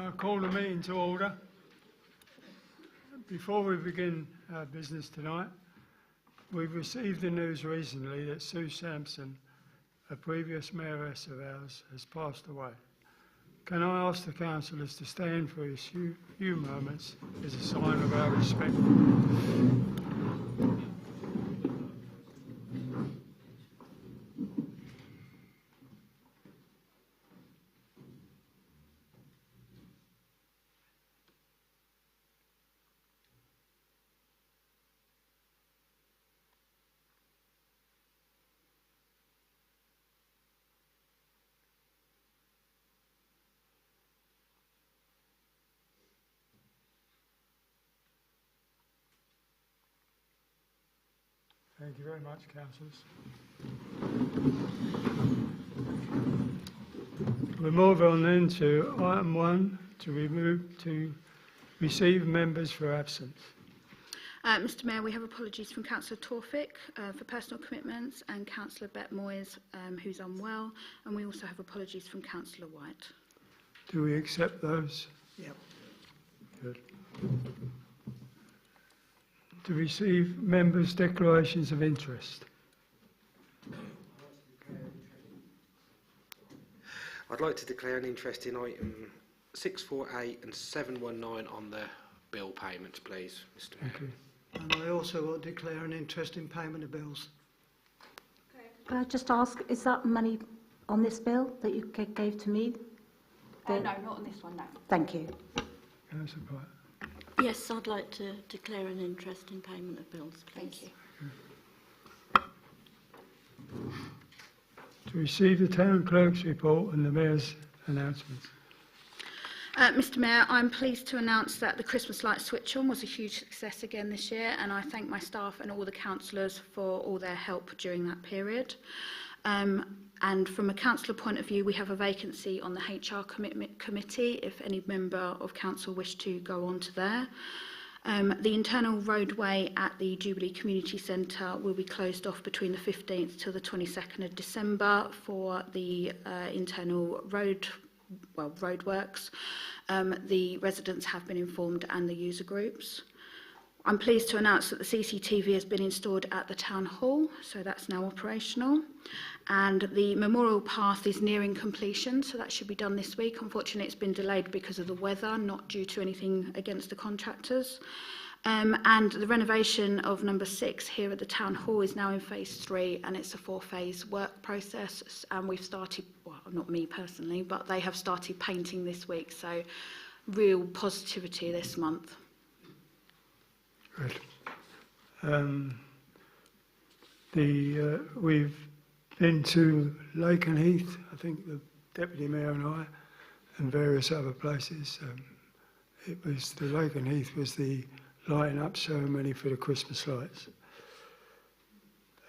I call the meeting to order. Before we begin our business tonight, we've received the news recently that Sue Sampson, a previous mayoress of ours, has passed away. Can I ask the councillors to stand for a few moments as a sign of our respect? Thank you very much, councillors. We'll move on then to item 1, to receive members for absence. Mr Mayor, we have apologies from Councillor Torfik for personal commitments and Councillor Bet Moyes, who's unwell, and we also have apologies from Councillor White. Do we accept those? Yep. Good. To receive members' declarations of interest. I'd like to declare an interest in item 648 and 719 on the bill payments, please, Mr Mayor. Thank you. And I also want to declare an interest in payment of bills. Can I just ask, is that money on this bill that you gave to me? No, not on this one, no. Thank you. Councillor Pratt. Yes, I'd like to declare an interest in payment of bills, please. Thank you. To receive the town clerk's report and the mayor's announcements. Mr Mayor, I'm pleased to announce that the Christmas light switch on was a huge success again this year, and I thank my staff and all the councillors for all their help during that period. And from a councillor point of view, we have a vacancy on the HR committee if any member of council wish to go on to there. The internal roadway at the Jubilee Community Centre will be closed off between the 15th till the 22nd of December for the internal roadworks. The residents have been informed and the user groups. I'm pleased to announce that the CCTV has been installed at the Town Hall, so that's now operational. And the memorial path is nearing completion, so that should be done this week. Unfortunately, it's been delayed because of the weather, not due to anything against the contractors. And the renovation of number 6 here at the Town Hall is now in phase 3, and it's a 4-phase work process. And we've started, well, not me personally, but they have started painting this week, so real positivity this month. Good. We've been to Lake and Heath, I think the Deputy Mayor and I, and various other places. The Lake and Heath was the lighting up ceremony for the Christmas lights.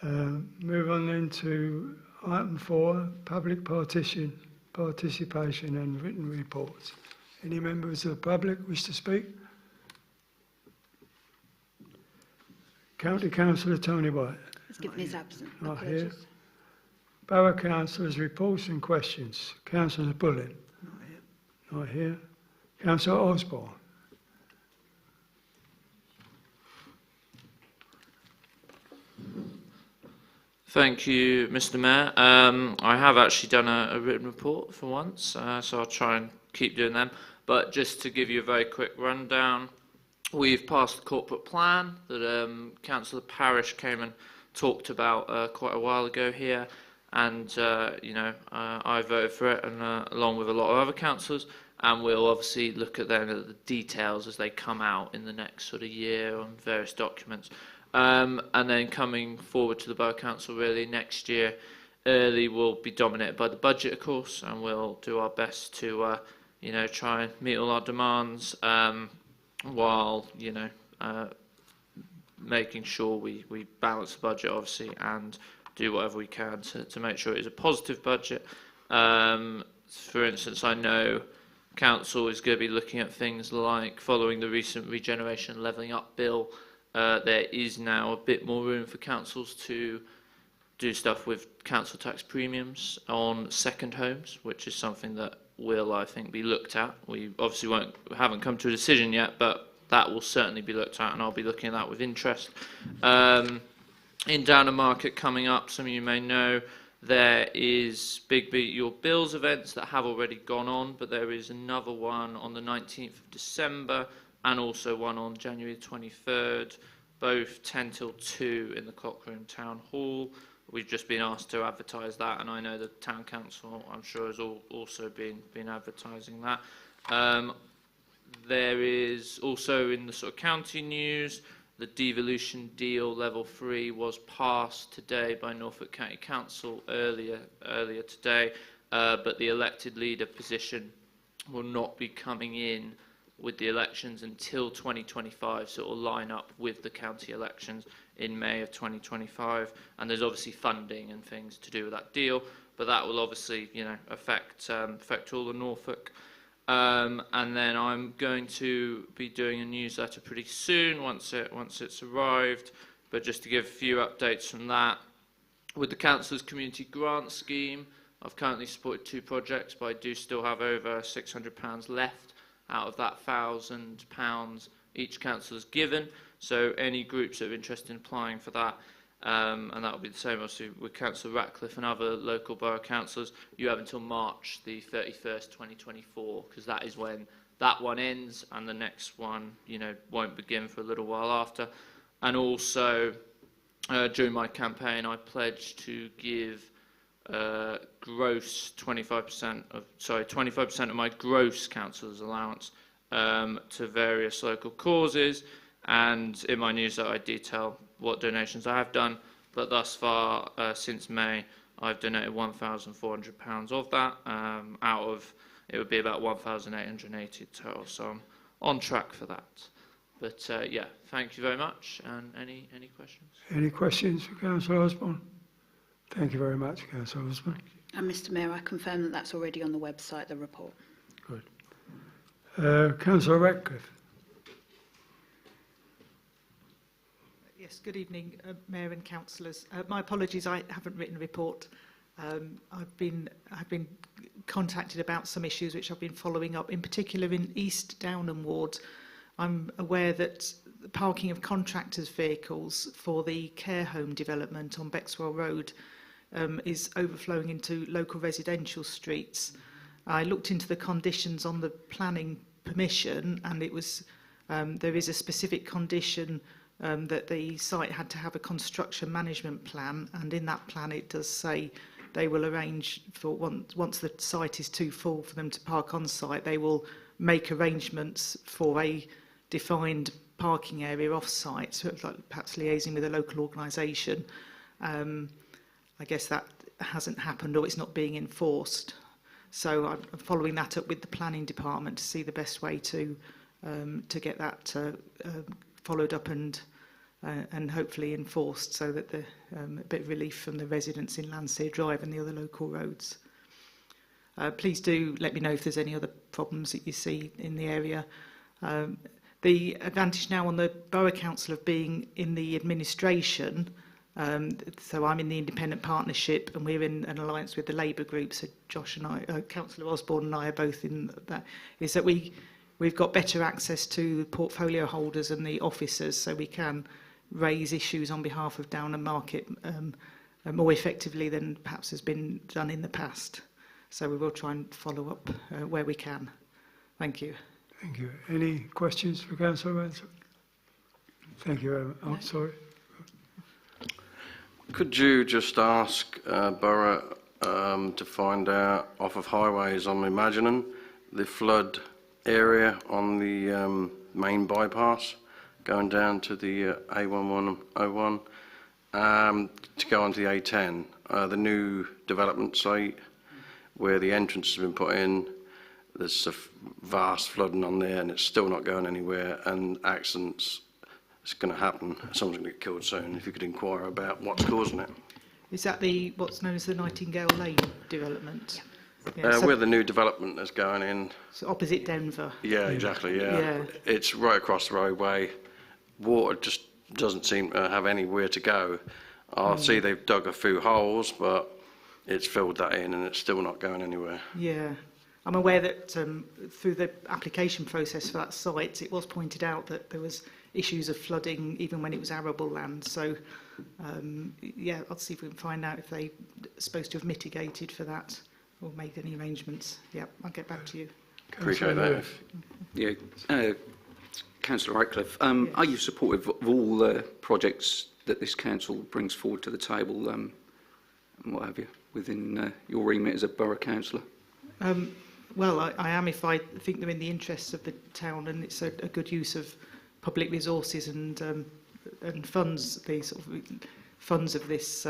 Move on then to item 4, public participation and written reports. Any members of the public wish to speak? County Councillor Tony White. He's given his absence. Not here. Borough Councillors' reports and questions. Councillor Bullen. Not here. Not here. Councillor Osborne. Thank you, Mr Mayor. I have actually done a written report for once, so I'll try and keep doing them. But just to give you a very quick rundown, we've passed the corporate plan that Councillor Parish came and talked about quite a while ago here, and I voted for it, and along with a lot of other councillors, and we'll obviously look at then at the details as they come out in the next sort of year on various documents. And then coming forward to the Borough Council really next year, early will be dominated by the budget, of course, and we'll do our best to try and meet all our demands while making sure we balance the budget, obviously, and do whatever we can to make sure it is a positive budget. For instance, I know Council is going to be looking at things like, following the recent Regeneration and Levelling Up Bill, there is now a bit more room for councils to do stuff with council tax premiums on second homes, which is something that will, I think, be looked at. We obviously haven't come to a decision yet, but that will certainly be looked at, and I'll be looking at that with interest. In Downham Market coming up, some of you may know, there is Big Beat Your Bills events that have already gone on, but there is another one on the 19th of December and also one on January 23rd, both 10 till 2 in the Cockroom Town Hall. We've just been asked to advertise that, and I know the Town Council, I'm sure, has also been advertising that. There is also in the sort of county news, the devolution deal level 3 was passed today by Norfolk County Council earlier today, but the elected leader position will not be coming in with the elections until 2025, so it will line up with the county elections in May of 2025, and there's obviously funding and things to do with that deal, but that will obviously, you know, affect all the Norfolk. And then I'm going to be doing a newsletter pretty soon once it's arrived, but just to give a few updates from that. With the Council's Community Grant Scheme, I've currently supported 2 projects, but I do still have over £600 left out of that £1,000 each council has given. So any groups that are interested in applying for that, and that will be the same obviously with Councillor Ratcliffe and other local borough councillors, you have until March the 31st, 2024, because that is when that one ends, and the next one, you know, won't begin for a little while after. And also, during my campaign, I pledged to give gross 25% of my gross councillor's allowance to various local causes, and in my newsletter I detail what donations I have done, but thus far since May I've donated £1,400 of that, out of, it would be about 1,880 total, so I'm on track for that. But yeah, thank you very much, and any questions? Any questions for Councillor Osborne? Thank you very much, Councillor Osborne. And Mr Mayor, I confirm that that's already on the website, the report. Good. Councillor Ratcliffe. Yes, good evening, Mayor and councillors. My apologies, I haven't written a report. I've been contacted about some issues which I've been following up, in particular in East Downham ward. I'm aware that the parking of contractors' vehicles for the care home development on Bexwell Road is overflowing into local residential streets. I looked into the conditions on the planning permission, and it was there is a specific condition that the site had to have a construction management plan, and in that plan it does say they will arrange for once the site is too full for them to park on site, they will make arrangements for a defined parking area off site, so it's like perhaps liaising with a local organisation. I guess that hasn't happened, or it's not being enforced. So I'm following that up with the planning department to see the best way to get that followed up and hopefully enforced, so that the a bit of relief from the residents in Landseer Drive and the other local roads. Please do let me know if there's any other problems that you see in the area. The advantage now on the Borough Council of being in the administration, so I'm in the independent partnership and we're in an alliance with the Labour group, so Josh and I, Councillor Osborne and I are both in that, is that we've got better access to the portfolio holders and the officers, so we can raise issues on behalf of Downham Market more effectively than perhaps has been done in the past. So we will try and follow up where we can. Thank you. Thank you. Any questions for Councillor Ransom? Thank you very much. Oh, sorry. Could you just ask Borough to find out off of highways, I'm imagining, the flood area on the main bypass going down to the A1101 to go onto the A10, the new development site where the entrance has been put in. There's a vast flooding on there and it's still not going anywhere, and accidents, it's going to happen. Someone's going to get killed soon. If you could inquire about what's causing it. Is that the what's known as the Nightingale Lane development? Yeah, so where the new development is going in. So opposite Denver. Yeah, exactly, yeah. It's right across the roadway. Water just doesn't seem to have anywhere to go. I see they've dug a few holes, but it's filled that in and it's still not going anywhere. Yeah. I'm aware that through the application process for that site, it was pointed out that there was issues of flooding even when it was arable land. So, yeah, I'll see if we can find out if they're supposed to have mitigated for that or made any arrangements. Yeah, I'll get back to you. Appreciate that. Yeah, Councillor Ratcliffe, are you supportive of all the projects that this council brings forward to the table, and what have you, within your remit as a borough councillor? Well, I am if I think they're in the interests of the town and it's a good use of public resources and funds, the sort of funds of this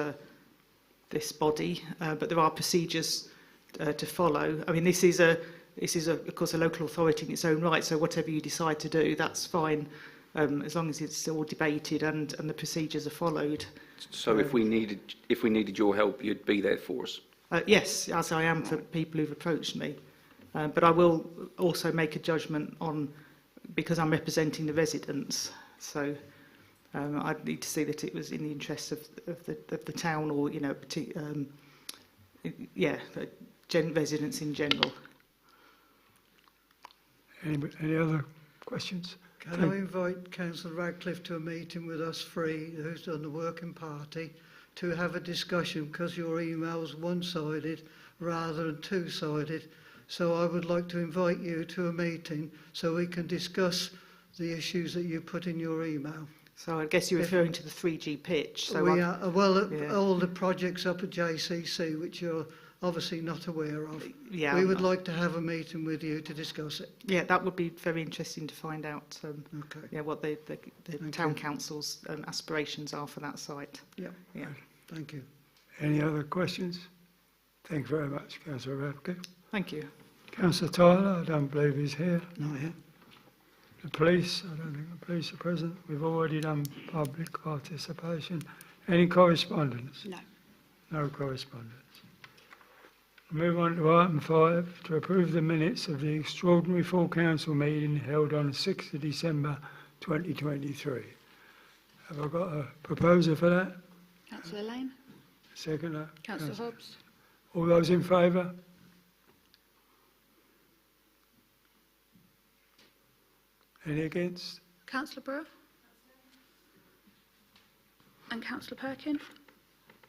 this body. But there are procedures to follow. I mean, this is of course a local authority in its own right. So whatever you decide to do, that's fine, as long as it's all debated and the procedures are followed. So if we needed your help, you'd be there for us. Yes, as I am for people who've approached me. But I will also make a judgment on, because I'm representing the residents, so I'd need to see that it was in the interests of the town, or, you know, residents in general. Any other questions? Can I invite Councillor Radcliffe to a meeting with us three, who's done the working party, to have a discussion, because your email's one-sided rather than two-sided. So I would like to invite you to a meeting so we can discuss the issues that you put in your email. So I guess you're referring to the 3G pitch. So all the projects up at JCC, which you're obviously not aware of. Yeah, we would like to have a meeting with you to discuss it. Yeah, that would be very interesting to find out. Okay. Yeah, what the town council's aspirations are for that site. Yeah. Yeah. Thank you. Any other questions? Thank you very much, Councillor Radcliffe. Thank you. Councillor Tyler, I don't believe he's here. Not here. The police, I don't think the police are present. We've already done public participation. Any correspondence? No. No correspondence. Move on to item 5, to approve the minutes of the extraordinary full council meeting held on 6th of December 2023. Have I got a proposer for that? Councillor Lane. Seconder? Councillor Hobbs. All those in favour? Any against? Councillor Brewer. And Councillor Perkin.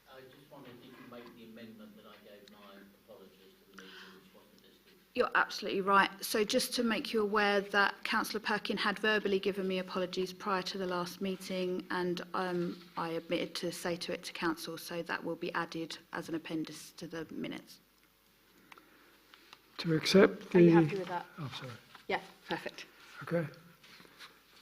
I just wondered if you made the amendment that I gave my apologies to the meeting, which wasn't listed. You're absolutely right. So just to make you aware that Councillor Perkin had verbally given me apologies prior to the last meeting, and I admitted to say to it to council, so that will be added as an appendix to the minutes. To accept the... Are you happy with that? Oh, sorry. Yeah, perfect. Okay.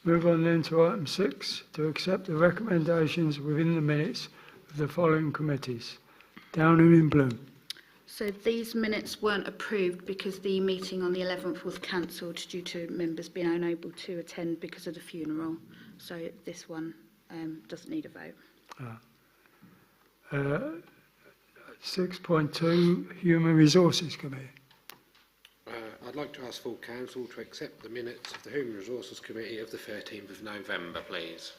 Move on then to item 6, to accept the recommendations within the minutes of the following committees. Downham in Bloom. So these minutes weren't approved because the meeting on the 11th was cancelled due to members being unable to attend because of the funeral. So this one doesn't need a vote. 6.2, Human Resources Committee. I'd like to ask full council to accept the minutes of the Human Resources Committee of the 13th of November, please.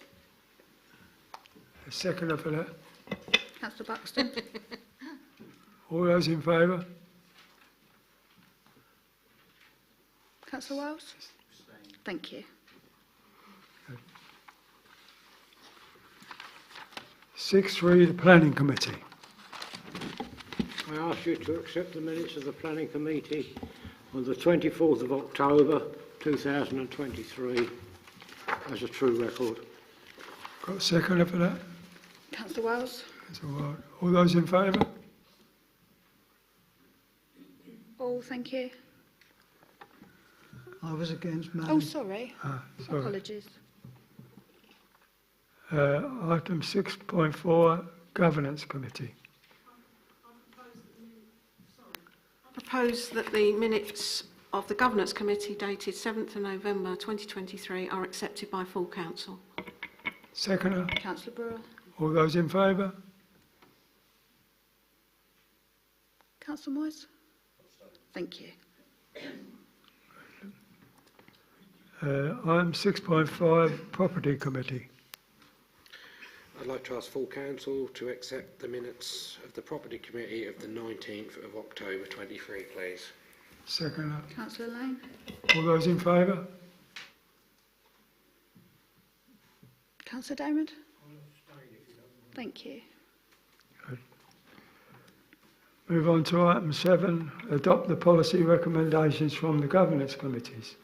A seconder for that. Councillor Buxton. All those in favour? Councillor Wells. Thank you. 6.3, the Planning Committee. I ask you to accept the minutes of the Planning Committee on the 24th of October 2023 as a true record. Got a seconder for that? Councillor Wells. All those in favour? All, thank you. I was against, Madam. Oh, sorry. Sorry. Apologies. Item 6.4, Governance Committee. I propose that the minutes of the Governance Committee dated 7th of November 2023 are accepted by full council. Seconder? Councillor Brewer. All those in favour? Councillor Moyes. Thank you. Item 6.5, Property Committee. I'd like to ask full council to accept the minutes of the Property Committee of the 19th of October 23, please. Seconder. Councillor Lane. All those in favour? Councillor Damon. Thank you. Move on to item 7, adopt the policy recommendations from the governance committees.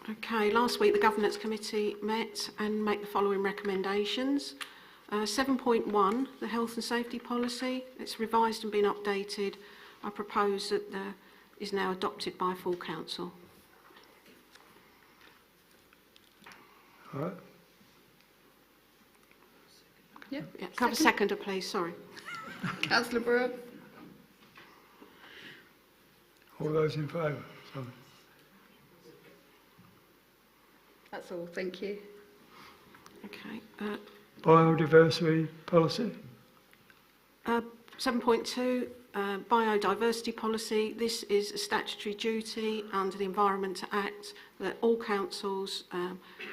Okay, last week the Governance Committee met and make the following recommendations. 7.1, the Health and Safety Policy. It's revised and been updated. I propose that is now adopted by full council. All right. Yeah. Yeah, can I have a seconder, please? Sorry. Councillor Brewer. All those in favour? Sorry. That's all. Thank you. Okay. Biodiversity policy. 7.2, biodiversity policy. This is a statutory duty under the Environment Act that all councils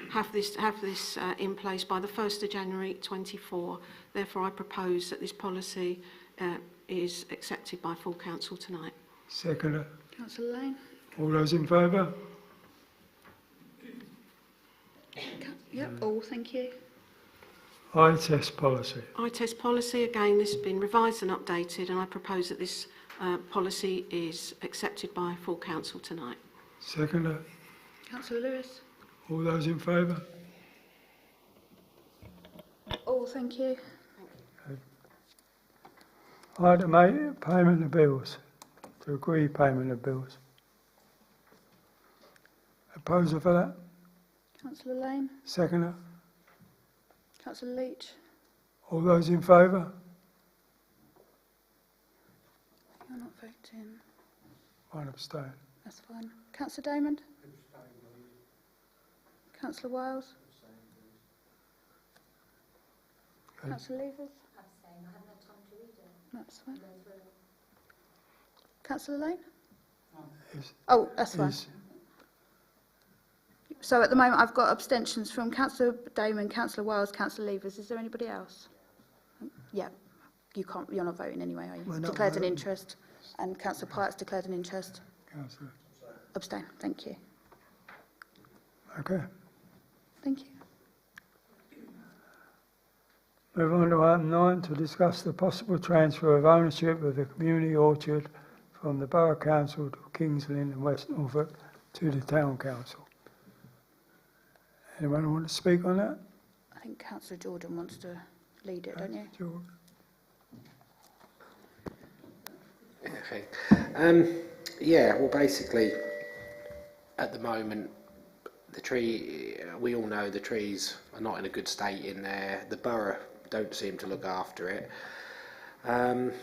have this in place by the 1st of January 24. Therefore, I propose that this policy is accepted by full council tonight. Seconder. Councillor Lane. All those in favour? Yep. All. Thank you. Eye test policy. Eye test policy, again, this has been revised and updated, and I propose that this policy is accepted by full council tonight. Seconder. Councillor Lewis. All those in favour? All. Thank you. Item 8, payment of bills. To agree payment of bills. Opposer for that? Councillor Lane. Seconder. Councillor Leach. All those in favour? You're not voting. One abstain. That's fine. Councillor Damon. Councillor Wales. Okay. Councillor Levers. Abstain. I haven't had time to read it. That's fine. Councillor Lane. Is- Oh, that's fine. is- So at the moment I've got abstentions from Councillor Damon, Councillor Wales, Councillor Levers. Is there anybody else? Yeah. You're not voting anyway, are you? We're not Declared an voting. interest. And Councillor Pyatt's declared an interest. Councillor. Abstain. Thank you. Okay. Thank you. Move on to item 9 to discuss the possible transfer of ownership of the community orchard from the Borough Council to Kings Lynn and West Norfolk to the Town Council. Anyone want to speak on that? I think Councillor Jordan wants to lead it, don't you? Jordan. Okay. Yeah, well, basically, at the moment, we all know the trees are not in a good state in there. The borough don't seem to look after it. And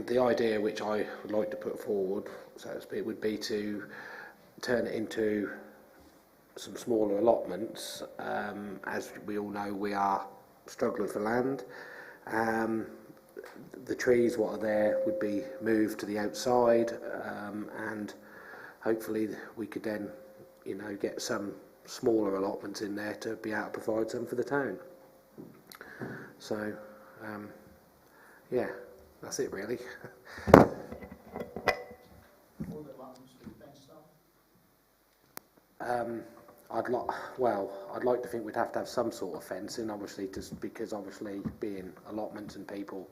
the idea which I would like to put forward, so to speak, would be to turn it into some smaller allotments. As we all know, we are struggling for land. The trees what are there would be moved to the outside, and hopefully we could then, get some smaller allotments in there to be able to provide some for the town. So, yeah, that's it really. I'd like to think we'd have to have some sort of fencing, obviously, just because obviously being allotments and people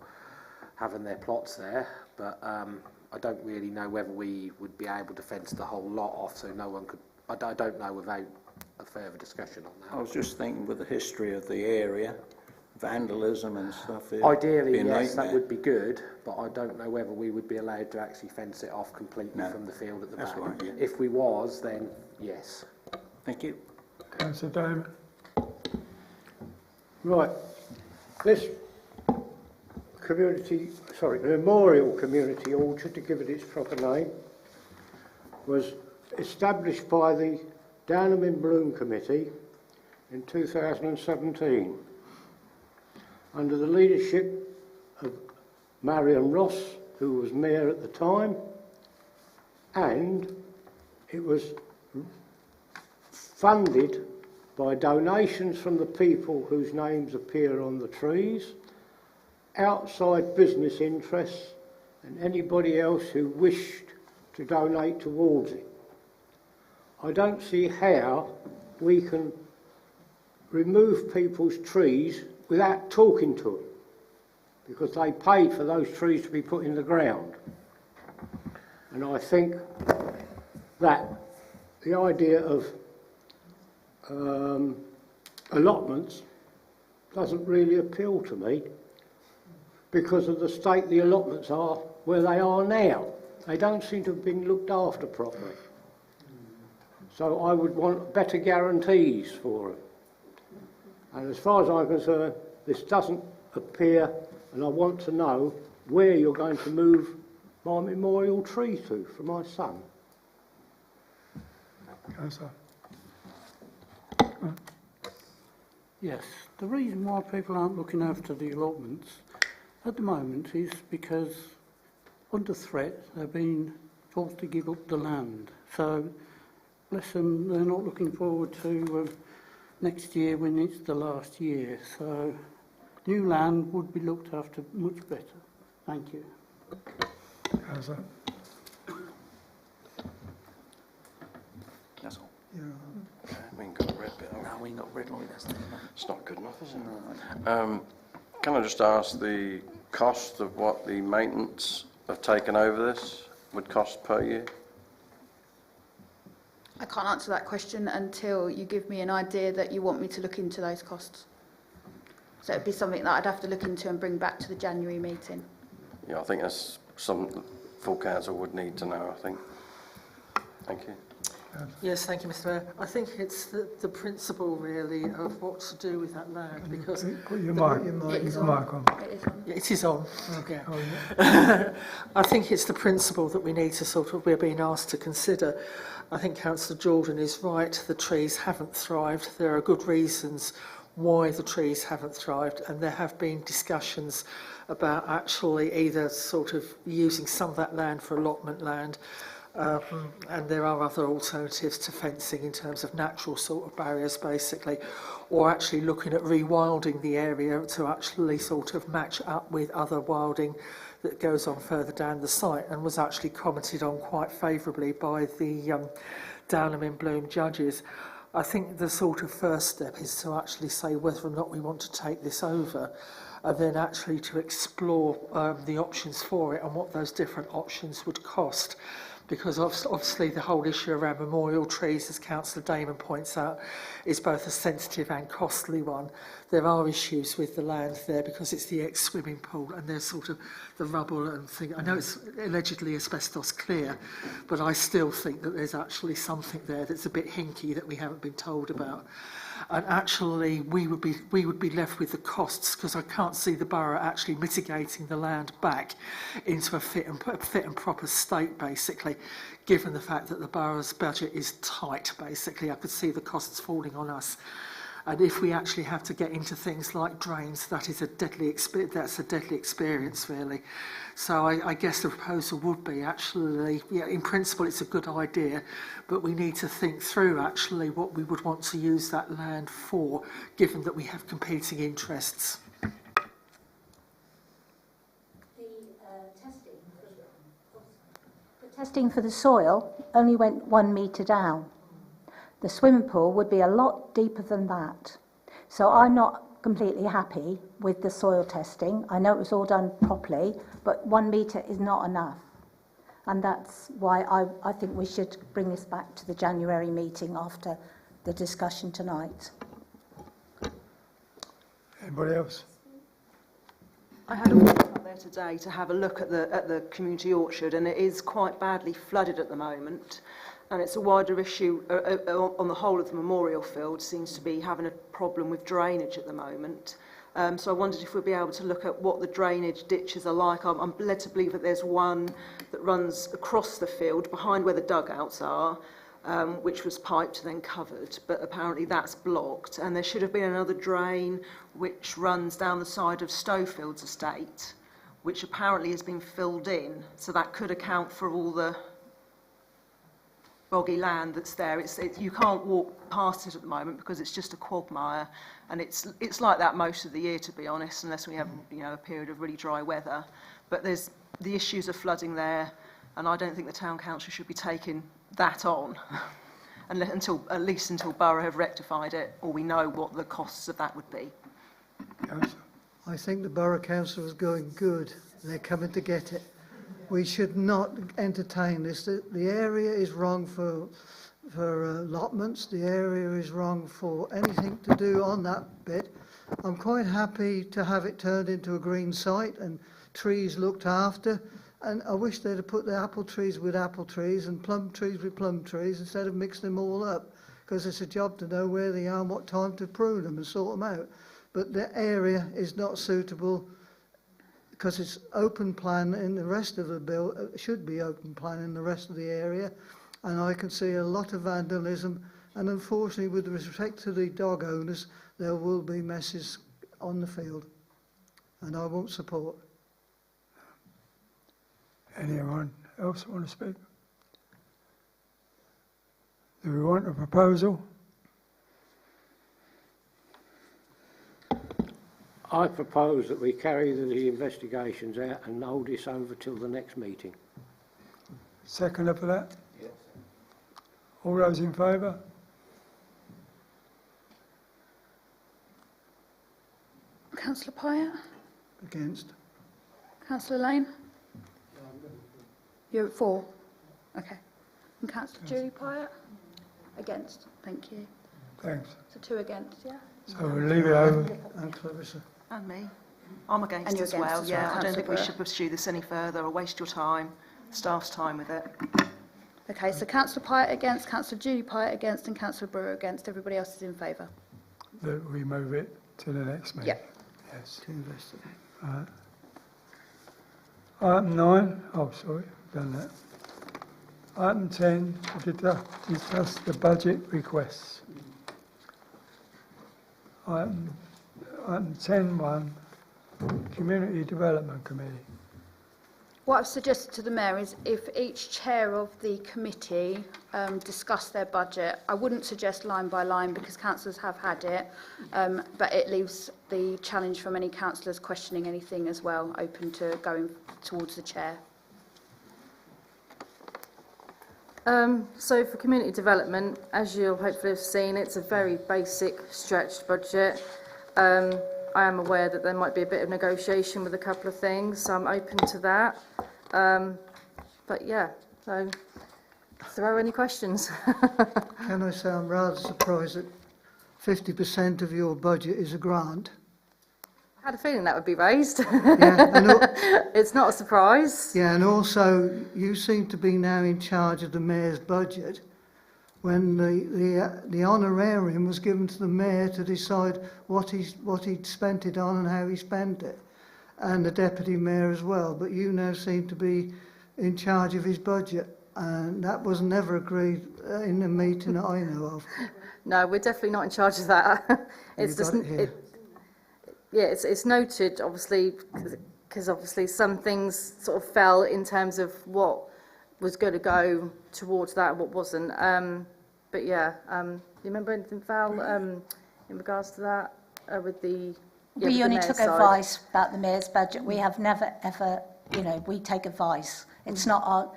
having their plots there, but I don't really know whether we would be able to fence the whole lot off so no one could. I don't know without a further discussion on that. I was just thinking with the history of the area, vandalism and stuff. Ideally, yes, that would be good, but I don't know whether we would be allowed to actually fence it off completely from the field at the back. Right, yeah. If we was, then yes. Thank you. Councillor Damon. Right. This memorial community orchard, to give it its proper name, was established by the Downham in Bloom Committee in 2017 under the leadership of Marion Ross, who was mayor at the time, and it was funded by donations from the people whose names appear on the trees, outside business interests, and anybody else who wished to donate towards it. I don't see how we can remove people's trees without talking to them, because they paid for those trees to be put in the ground. And I think that the idea of allotments doesn't really appeal to me because of the state the allotments are where they are now. They don't seem to have been looked after properly. So I would want better guarantees for them. And as far as I'm concerned, this doesn't appear, and I want to know where you're going to move my memorial tree to for my son. Councillor. Yes, the reason why people aren't looking after the allotments at the moment is because under threat they're being forced to give up the land. So, bless them, they're not looking forward to next year when it's the last year. So, new land would be looked after much better. Thank you. Councillor. That's all. Yeah. We ain't got a red bit. No, we ain't got red line. It's not good enough, is it? Can I just ask the cost of what the maintenance of taking over this would cost per year? I can't answer that question until you give me an idea that you want me to look into those costs. So it'd be something that I'd have to look into and bring back to the January meeting. Yeah, I think that's something the full council would need to know, I think. Thank you. Yes, thank you, Mr. Mayor. I think it's the principle, really, of what to do with that land, because... Put your mic on. It is on. Okay. Oh, yeah. I think it's the principle that we need to we're being asked to consider. I think Councillor Jordan is right. The trees haven't thrived. There are good reasons why the trees haven't thrived, and there have been discussions about actually either using some of that land for allotment land, and there are other alternatives to fencing in terms of natural barriers, basically, or actually looking at rewilding the area to actually match up with other wilding that goes on further down the site, and was actually commented on quite favourably by the Downham in Bloom judges. I think the first step is to actually say whether or not we want to take this over, and then actually to explore the options for it and what those different options would cost. Because obviously the whole issue around memorial trees, as Councillor Damon points out, is both a sensitive and costly one. There are issues with the land there because it's the ex-swimming pool and there's the rubble and thing. I know it's allegedly asbestos clear, but I still think that there's actually something there that's a bit hinky that we haven't been told about. And actually we would be left with the costs, because I can't see the borough actually mitigating the land back into a fit and proper state, basically, given the fact that the borough's budget is tight, basically. I could see the costs falling on us. And if we actually have to get into things like drains, that's a deadly experience, really. So I guess the proposal would be actually, in principle, it's a good idea, but we need to think through actually what we would want to use that land for, given that we have competing interests. The testing for the soil only went 1 metre down. The swimming pool would be a lot deeper than that. So I'm not completely happy with the soil testing. I know it was all done properly, but 1 metre is not enough. And that's why I think we should bring this back to the January meeting after the discussion tonight. Anybody else? I had a walk up there today to have a look at the community orchard, and it is quite badly flooded at the moment. And it's a wider issue on the whole of the memorial field. Seems to be having a problem with drainage at the moment. So I wondered if we'd be able to look at what the drainage ditches are like. I'm led to believe that there's one that runs across the field behind where the dugouts are, which was piped then covered, but apparently that's blocked. And there should have been another drain which runs down the side of Stowfield's estate, which apparently has been filled in. So that could account for all the boggy land that's there. You can't walk past it at the moment because it's just a quagmire, and it's like that most of the year, to be honest, unless we have a period of really dry weather. But there's the issues of flooding there. and I don't think the Town Council should be taking that on at least until Borough have rectified it, or we know what the costs of that would be. I think the Borough Council is going good. They're coming to get it. We should not entertain this. The area is wrong for allotments. The area is wrong for anything to do on that bit. I'm quite happy to have it turned into a green site and trees looked after. And I wish they'd have put the apple trees with apple trees and plum trees with plum trees instead of mixing them all up, because it's a job to know where they are and what time to prune them and sort them out. But the area is not suitable because it's open plan in the rest of the bill. It should be open plan in the rest of the area, and I can see a lot of vandalism. And unfortunately, with respect to the dog owners, there will be messes on the field, and I won't support. Anyone else want to speak? Do we want a proposal? I propose that we carry the investigations out and hold this over till the next meeting. Seconder for that? Yes. All those in favour? Councillor Pyatt? Against. Councillor Lane? You're at 4? Okay. And Councillor Julie Pyatt? Against. Thank you. Thanks. So 2 against, yeah? So we'll leave it over. And Clarissa. And me. I'm against And you're as against well. as Yeah, well, I don't think we Councillor should pursue this any further or waste your time, staff's time with it. Okay, so Councillor Pyatt against, Councillor Julie Pyatt against, and Councillor Brewer against. Everybody else is in favour. That we move it to the next meeting? Yep. Yes. To investigate. Item 9, oh sorry, done that. Item 10, to discuss the budget requests. Item 10.1, Community Development Committee. What I've suggested to the Mayor is if each chair of the committee discuss their budget, I wouldn't suggest line by line because councillors have had it, but it leaves the challenge for many councillors questioning anything as well, open to going towards the chair. So for community development, as you'll hopefully have seen, it's a very basic, stretched budget. I am aware that there might be a bit of negotiation with a couple of things, so I'm open to that. But yeah, so throw any questions. Can I say I'm rather surprised that 50% of your budget is a grant? I had a feeling that would be raised. Yeah, it's not a surprise. Yeah, and also you seem to be now in charge of the mayor's budget, when the honorarium was given to the mayor to decide what he'd spent it on and how he spent it, and the deputy mayor as well. But you now seem to be in charge of his budget, and that was never agreed in the meeting that I know of. No, we're definitely not in charge of that. It's just it's noted, obviously, because obviously some things sort of fell in terms of what was going to go towards that and what wasn't. But yeah, you remember anything, Val, in regards to that with the? Yeah, we with only the took mayor's advice about the mayor's budget. We have never ever, we take advice. It's not our.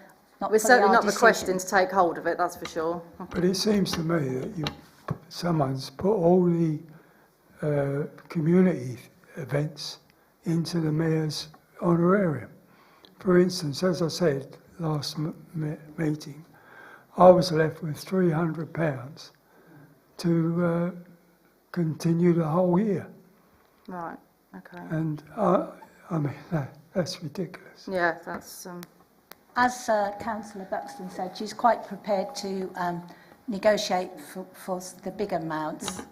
We're certainly not requesting to take hold of it. That's for sure. But it seems to me that someone's put all the community events into the mayor's honorarium. For instance, as I said last meeting, I was left with £300 to continue the whole year. Right. Okay. And I mean that's ridiculous. Yeah, that's. As Councillor Buxton said, she's quite prepared to negotiate for the big amounts.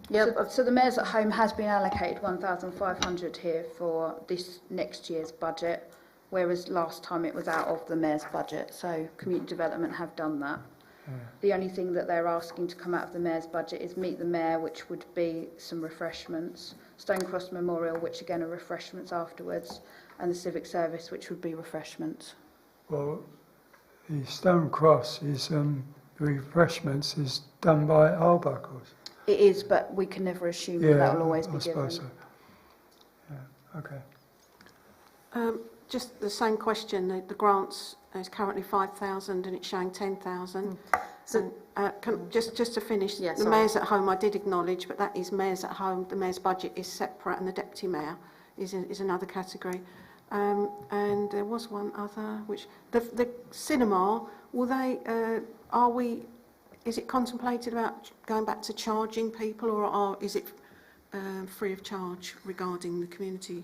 Yep. So the Mayor's at Home has been allocated 1,500 here for this next year's budget, whereas last time it was out of the Mayor's budget. So Community Development have done that. Yeah. The only thing that they're asking to come out of the Mayor's budget is Meet the Mayor, which would be some refreshments, Stonecross Memorial, which again are refreshments afterwards, and the Civic Service, which would be refreshments. Well, the Stone Cross is the refreshments is done by Arbuckles. It is, but we can never assume that will always be given. So. Yeah. Okay. just the same question. The grants is currently 5,000 and it's showing 10,000. So just to finish, Yeah, the Mayor's at Home I did acknowledge, but that is Mayor's at Home. The Mayor's budget is separate, and the Deputy Mayor is another category. And there was one other, which the cinema. Will they? Is it contemplated about going back to charging people, or is it free of charge regarding the community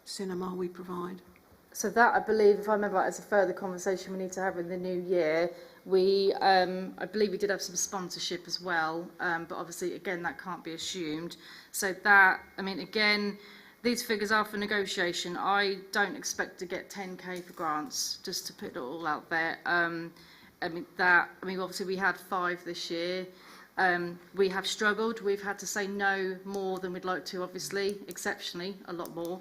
cinema we provide? So that, I believe, if I remember right, is a further conversation we need to have in the new year. I believe we did have some sponsorship as well, but obviously, again, that can't be assumed. So that, I mean, again, these figures are for negotiation. I don't expect to get 10k for grants, just to put it all out there. Obviously we had 5 this year. We have struggled. We've had to say no more than we'd like to, obviously, exceptionally, a lot more.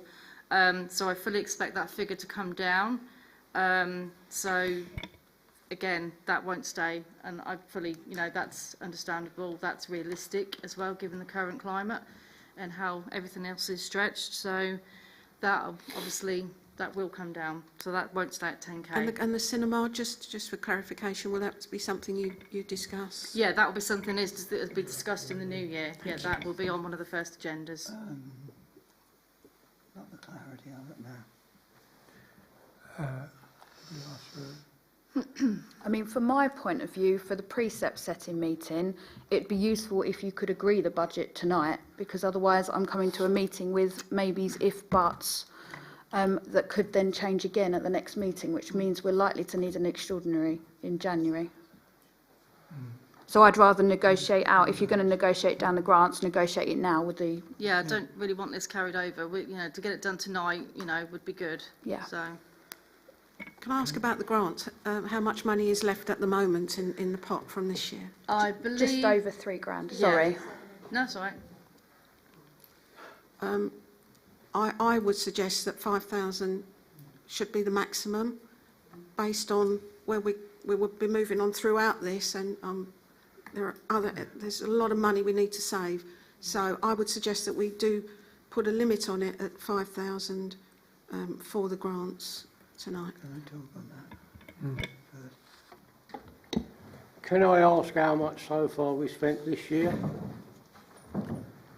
So I fully expect that figure to come down. So again, that won't stay, and I fully, that's understandable. That's realistic as well, given the current climate and how everything else is stretched. So that obviously that will come down. So that won't stay at 10k. And the cinema, just for clarification, will that be something you discuss? Yeah, that will be something that will be discussed in the new year. Yeah, that will be on one of the first agendas. Not the clarity of it now. I mean, from my point of view, for the precept setting meeting, it'd be useful if you could agree the budget tonight, because otherwise I'm coming to a meeting with maybes, if, buts, that could then change again at the next meeting, which means we're likely to need an extraordinary in January. So I'd rather negotiate out. If you're going to negotiate down the grants, negotiate it now with the... Yeah, I don't really want this carried over. To get it done tonight, would be good. Yeah. So. Can I ask about the grant? How much money is left at the moment in the pot from this year? I believe... Just over £3,000, Yeah. sorry. No, it's all right. I would suggest that 5,000 should be the maximum, based on where we would be moving on throughout this, and there's a lot of money we need to save. So I would suggest that we do put a limit on it at 5,000 for the grants tonight. Can I talk on that? Can I ask how much so far we spent this year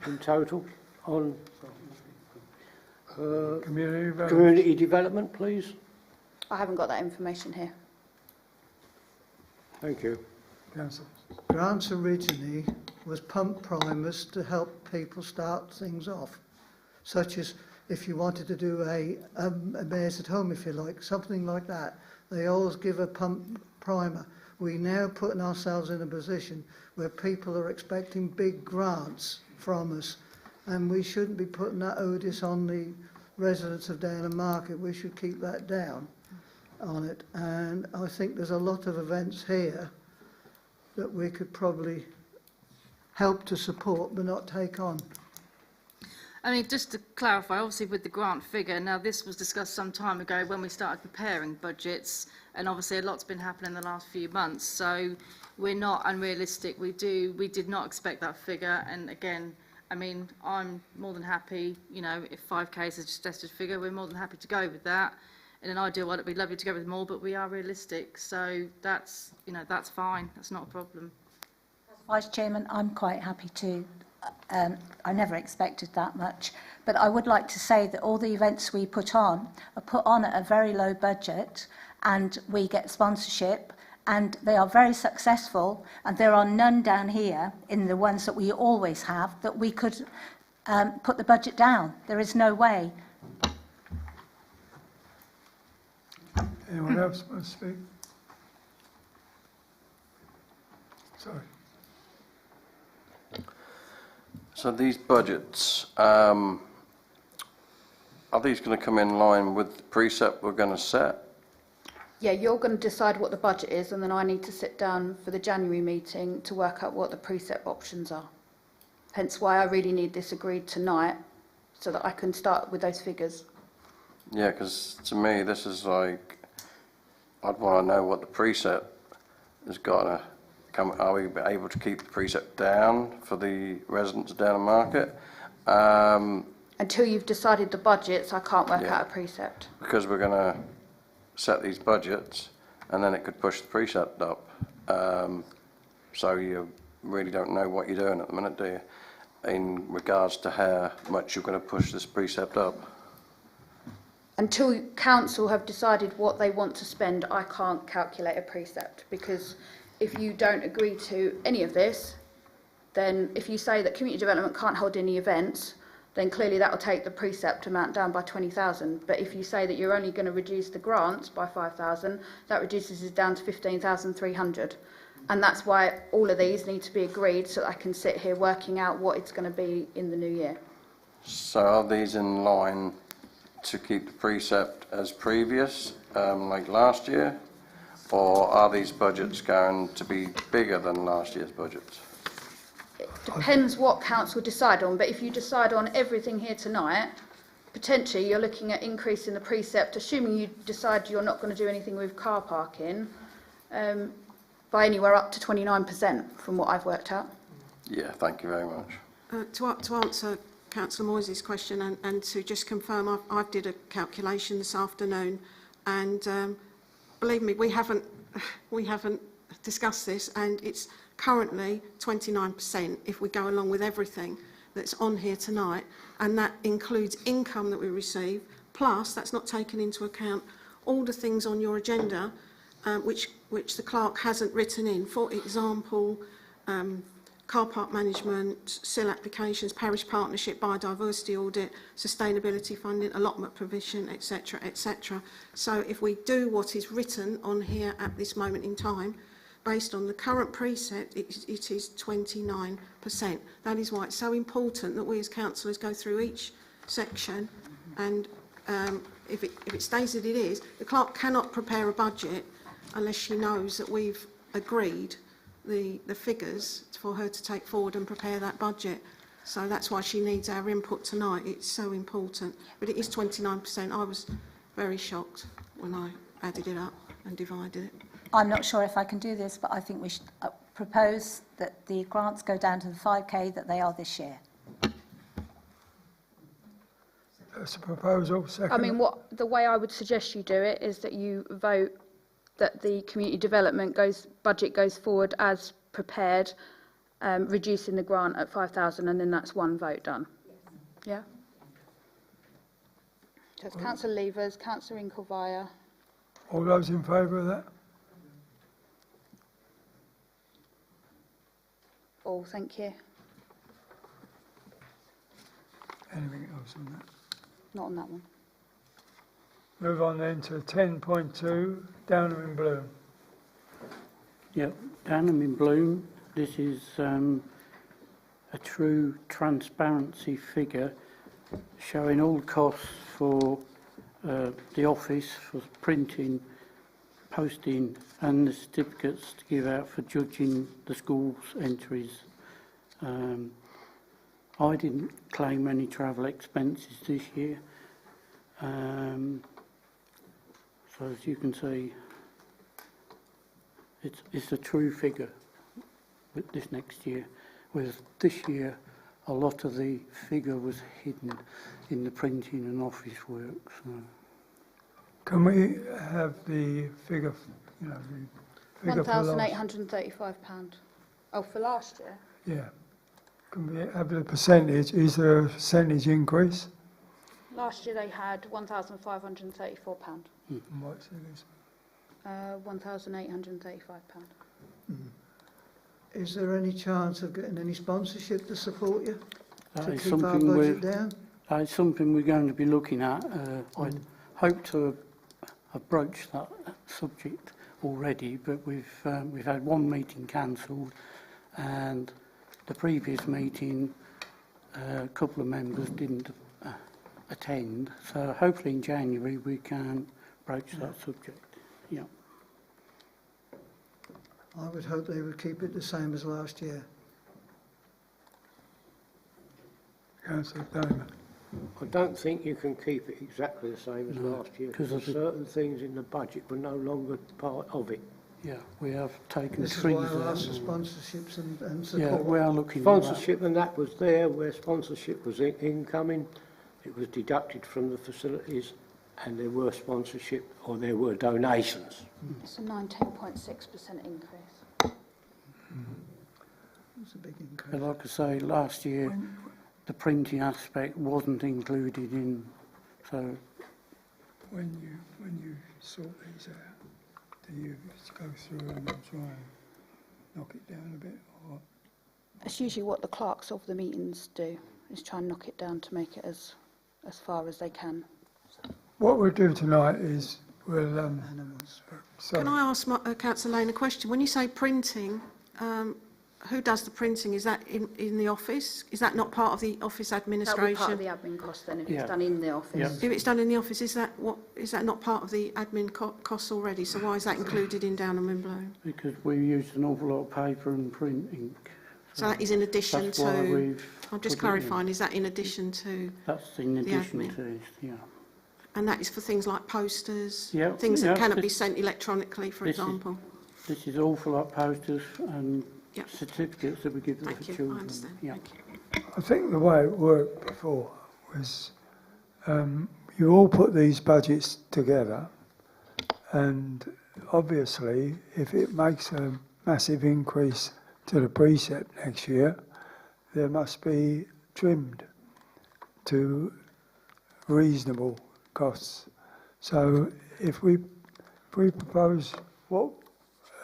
in total on community development, please? I haven't got that information here. Thank you. Councillor. Grants originally was pump primers to help people start things off, such as if you wanted to do a Mayor's at Home, if you like, something like that. They always give a pump primer. We're now putting ourselves in a position where people are expecting big grants from us, and we shouldn't be putting that onus on the residents of Downham Market. We should keep that down on it. And I think there's a lot of events here that we could probably help to support but not take on. I mean, just to clarify, obviously with the grant figure, now this was discussed some time ago when we started preparing budgets, and obviously a lot's been happening in the last few months, so we're not unrealistic. We did not expect that figure, and again, I mean, I'm more than happy, if 5k is a suggested figure, we're more than happy to go with that. In an ideal world, it'd be lovely to go with more, but we are realistic, so that's, that's fine. That's not a problem. Vice Chairman, I'm quite happy to. I never expected that much, but I would like to say that all the events we put on are put on at a very low budget, and we get sponsorship, and they are very successful, and there are none down here in the ones that we always have that we could put the budget down. There is no way. Anyone else want to speak? Sorry. So these budgets, are these going to come in line with the precept we're going to set? Yeah, you're going to decide what the budget is, and then I need to sit down for the January meeting to work out what the precept options are. Hence why I really need this agreed tonight, so that I can start with those figures. Yeah, because to me this is like, I'd want to know what the precept is going to come. Are we able to keep the precept down for the residents of Downham Market? until you've decided the budgets, I can't work Yeah. out a precept. Because we're going to set these budgets, and then it could push the precept up. So you really don't know what you're doing at the minute, do you? In regards to how much you're going to push this precept up. Until council have decided what they want to spend, I can't calculate a precept, because if you don't agree to any of this, then if you say that community development can't hold any events, then clearly that will take the precept amount down by 20,000. But if you say that you're only going to reduce the grants by 5,000, that reduces it down to 15,300. And that's why all of these need to be agreed, so that I can sit here working out what it's going to be in the new year. So are these in line to keep the precept as previous, like last year? Or are these budgets going to be bigger than last year's budgets? Depends what council decide on, but if you decide on everything here tonight, potentially you're looking at increasing the precept, assuming you decide you're not going to do anything with car parking, by anywhere up to 29% from what I've worked out. Yeah, thank you very much. To answer Councillor Moyes' question and to just confirm, I've did a calculation this afternoon, and believe me, we haven't discussed this, and it's currently 29% if we go along with everything that's on here tonight, and that includes income that we receive, plus that's not taken into account all the things on your agenda which the clerk hasn't written in. For example, car park management, SIL applications, parish partnership, biodiversity audit, sustainability funding, allotment provision, etc., etc. So if we do what is written on here at this moment in time, based on the current precept, it is 29%. That is why it's so important that we as councillors go through each section, and if it stays as it is, the clerk cannot prepare a budget unless she knows that we've agreed the figures for her to take forward and prepare that budget. So that's why she needs our input tonight. It's so important. But it is 29%. I was very shocked when I added it up and divided it. I'm not sure if I can do this, but I think we should propose that the grants go down to the 5k that they are this year. That's a proposal. Second. I mean, the way I would suggest you do it is that you vote that the community development budget goes forward as prepared, reducing the grant at 5,000, and then that's one vote done. Yeah. So it's Councillor Levers, Councillor Inkelvire. All those in favour of that? All, thank you. Anything else on that? Not on that one. Move on then to 10.2, Downham in Bloom. Yeah, Downham in Bloom. This is a true transparency figure showing all costs for the office, for printing, posting and the certificates to give out for judging the school's entries. I didn't claim any travel expenses this year. So as you can see, it's a true figure with this next year. Whereas this year, a lot of the figure was hidden in the printing and office work. So. Can we have the figure, the figure for last? £1,835. Oh, for last year? Yeah. Can we have the percentage? Is there a percentage increase? Last year they had £1,534. And what's it? £1,835. Is there any chance of getting any sponsorship to support you? That is keep our something budget down? It's something we're going to be looking at. I hope to have broached that subject already, but we've had one meeting cancelled, and the previous meeting a couple of members didn't attend. So hopefully in January we can broach that subject. Yeah. I would hope they would keep it the same as last year. Councillor Downham. I don't think you can keep it exactly the same as last year, because certain things in the budget were no longer part of it. Yeah, we have taken This is trees why I out. asked for sponsorships and support. Yeah, we are looking Sponsorship, and that was there where sponsorship was incoming. it was deducted from the facilities and there were sponsorship or there were donations. It's a 19.6% increase. It's a big increase. But like I say, last year the printing aspect wasn't included in, so When you sort these out, do you just go through them and try and knock it down a bit, or? It's usually what the clerks of the meetings do, is try and knock it down to make it as far as they can. What we'll do tonight is we'll. Can I ask Councillor Lane a question? When you say printing, who does the printing? Is that in the office? Is that not part of the office administration? That'll be part of the admin cost then, if it's done in the office. If it's done in the office, is that not part of the admin costs already? So why is that included in Downham and Bloom? because we used an awful lot of paper and print ink. So that is in addition That's why to. we've I'm just put it in. clarifying. Is that in addition to? That's in addition admin. to, yeah. And that is for things like posters, Yeah, things yeah, that cannot be this- sent electronically, for this is- example. This is awful lot of posters and Yep. certificates that we give Thank the you, I children. understand. Yeah. Thank you. I think the way it worked before was you all put these budgets together, and obviously if it makes a massive increase to the precept next year, there must be trimmed to reasonable costs. So if we propose what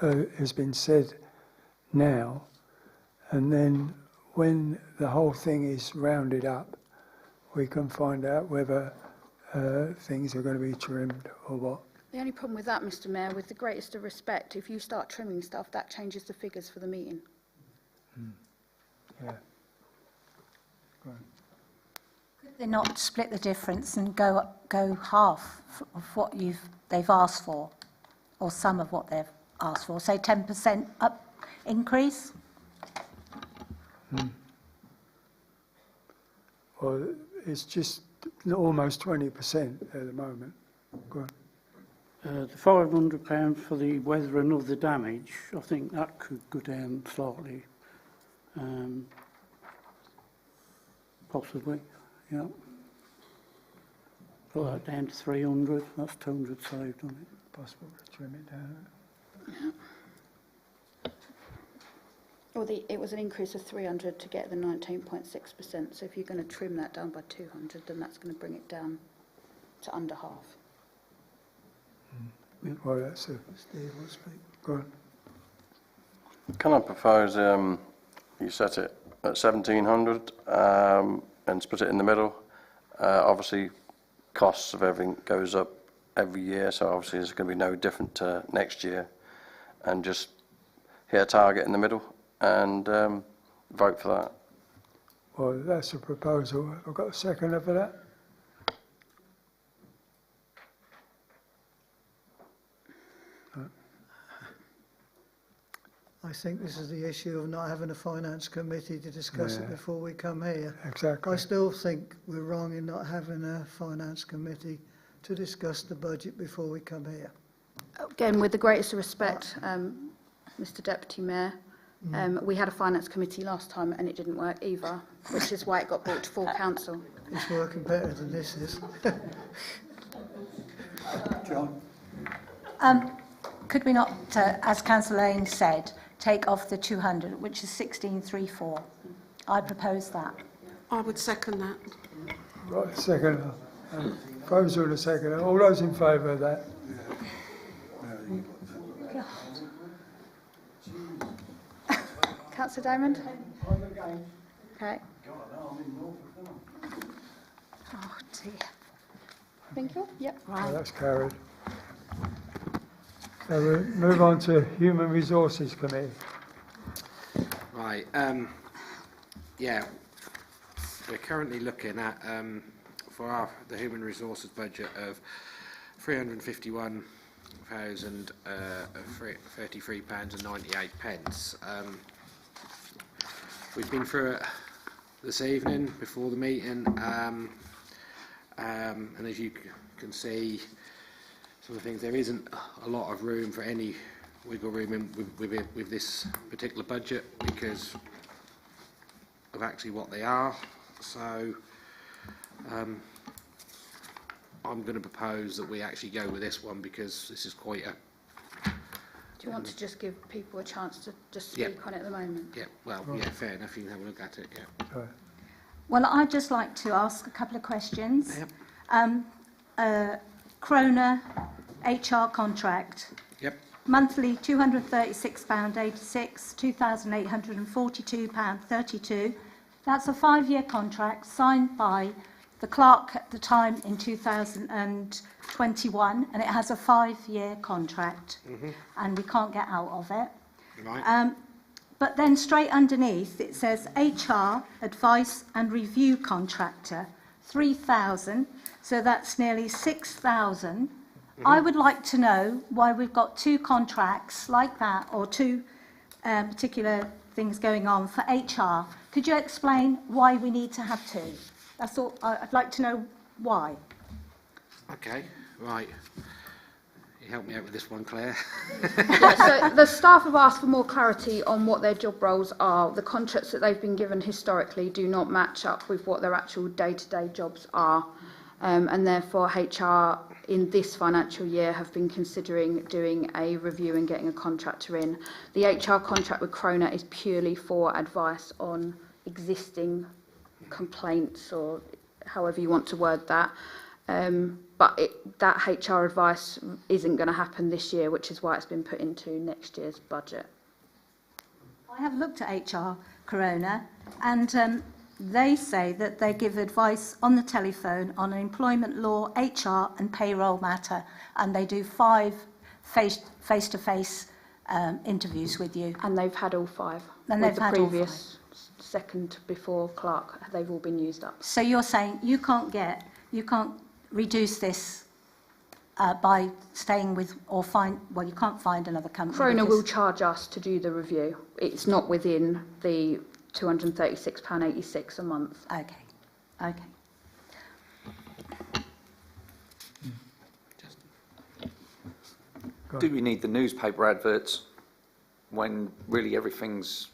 has been said now, and then when the whole thing is rounded up, we can find out whether things are going to be trimmed or what. The only problem with that, Mr Mayor, with the greatest of respect, if you start trimming stuff, that changes the figures for the meeting. Yeah. Could they not split the difference and go half of what they've asked for, or some of what they've asked for? Say 10% up increase. Well, it's just almost 20% at the moment. Go on. The £500 for the weather and other damage, I think that could go down slightly. Possibly, yeah. Put that down to 300, that's 200 saved on it. Possible to trim it down. Well, it was an increase of 300 to get the 19.6%. So if you're going to trim that down by 200, then that's going to bring it down to under half. Well, that's a... Steve will speak. Go on. Can I propose you set it at 1,700 and split it in the middle? Obviously, costs of everything goes up every year, so obviously it's going to be no different to next year. And just hit a target in the middle and vote for that. Well, that's a proposal. I've got a seconder for that. I think this is the issue of not having a finance committee to discuss it before we come here. Exactly. I still think we're wrong in not having a finance committee to discuss the budget before we come here. Again, with the greatest respect, Mr Deputy Mayor, we had a finance committee last time and it didn't work either, which is why it got brought to full council. It's working better than this is. John? Could we not, as Councillor Lane said, take off the 200, which is 1634? I propose that. I would second that. Right, seconder. Proposal and a seconder. All those in favour of that? Councillor Diamond? Okay. Oh dear. Thank you. Yep. Oh, that's carried. So we'll move on to Human Resources Committee. Right. Yeah. We're currently looking at for the human resources budget of £351,033.98. We've been through it this evening before the meeting, and as you can see, some of the things, there isn't a lot of room for any wiggle room with this particular budget because of actually what they are. So I'm going to propose that we actually go with this one because this is quite a... Do you want to just give people a chance to just speak on it at the moment? Yeah, well, yeah, fair enough. You can have a look at it, yeah. Well, I'd just like to ask a couple of questions. Kroner HR contract. Yep. Monthly £236.86, £2,842.32. That's a 5-year contract signed by the clerk at the time in 2021, and it has a 5-year contract, and we can't get out of it. Right. But then straight underneath it says HR advice and review contractor, 3,000, so that's nearly 6,000. I would like to know why we've got 2 contracts like that, or 2 particular things going on for HR. Could you explain why we need to have 2? That's all. I'd like to know why. Okay, right. You help me out with this one, Claire. So the staff have asked for more clarity on what their job roles are. The contracts that they've been given historically do not match up with what their actual day-to-day jobs are. And therefore HR in this financial year have been considering doing a review and getting a contractor in. The HR contract with Kroner is purely for advice on existing complaints, or however you want to word that. But that HR advice isn't going to happen this year, which is why it's been put into next year's budget. I have looked at HR Corona, and they say that they give advice on the telephone on an employment law, HR and payroll matter, and they do 5 face-to-face interviews with you. And they've had all 5. And with they've the had all previous second before clerk, they've all been used up. So you're saying you can't reduce this by staying with, or you can't find another company. Kroner will charge us to do the review. It's not within the £236.86 a month. Okay. Okay. Do we need the newspaper adverts when really everything's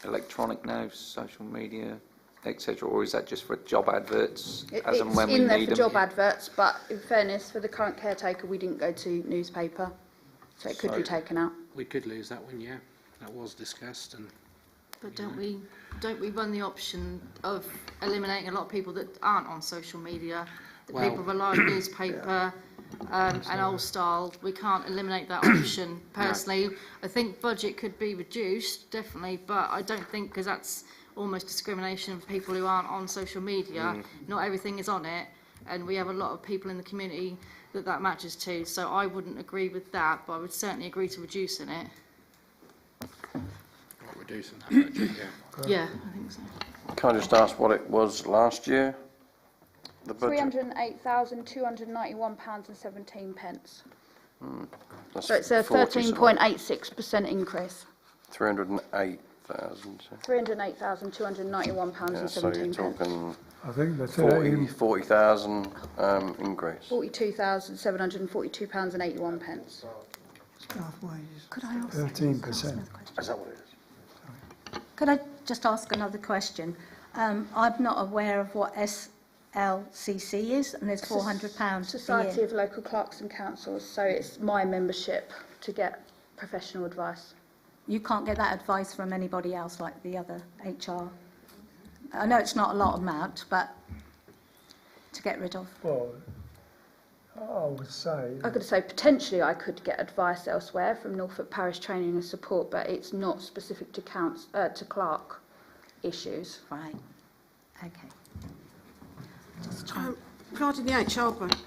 electronic now, social media, etc., or is that just for job adverts as and when we need them? It's in there for job adverts, but in fairness, for the current caretaker, we didn't go to newspaper, so it could be taken out. We could lose that one, yeah. That was discussed, and... But don't we run the option of eliminating a lot of people that aren't on social media? The people rely on newspaper and old style. We can't eliminate that option. Personally, I think budget could be reduced, definitely, but I don't think, because that's almost discrimination of people who aren't on social media. Not everything is on it, and we have a lot of people in the community that matches to. So I wouldn't agree with that, but I would certainly agree to reducing it. Reducing that budget, yeah. Yeah, I think so. Can I just ask what it was last year? The budget? £308,291.17. That's So it's a 13.86% increase. 308,000. £308,291.17. Yeah, so you're talking I think that's 40,000 increase. £42,742.81. Staff wages. Could I ask 13%. Is that what it is? Could I just ask another question? I'm not aware of what SLCC is, and there's £400 Society of Local Clerks and Councils, so it's my membership to get professional advice. You can't get that advice from anybody else like the other HR. I know it's not a lot amount, but to get rid of. Well, I would say... I could say potentially I could get advice elsewhere from Norfolk Parish Training and Support, but it's not specific to clerk issues. Right. Okay. Regarding the HR budget,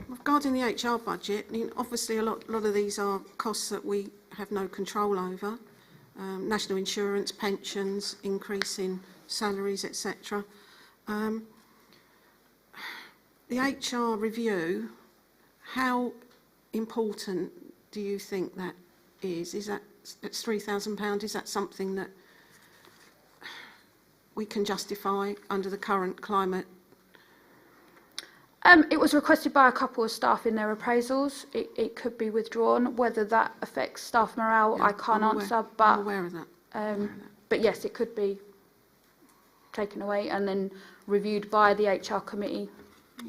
regarding the HR budget, I mean, obviously a lot of these are costs that we have no control over. National insurance, pensions, increase in salaries, etc. The HR review, how important do you think that is? Is that, it's £3,000, is that something that we can justify under the current climate? It was requested by a couple of staff in their appraisals. It could be withdrawn. Whether that affects staff morale, I can't answer. But I'm aware of that. But yes, it could be taken away and then reviewed by the HR committee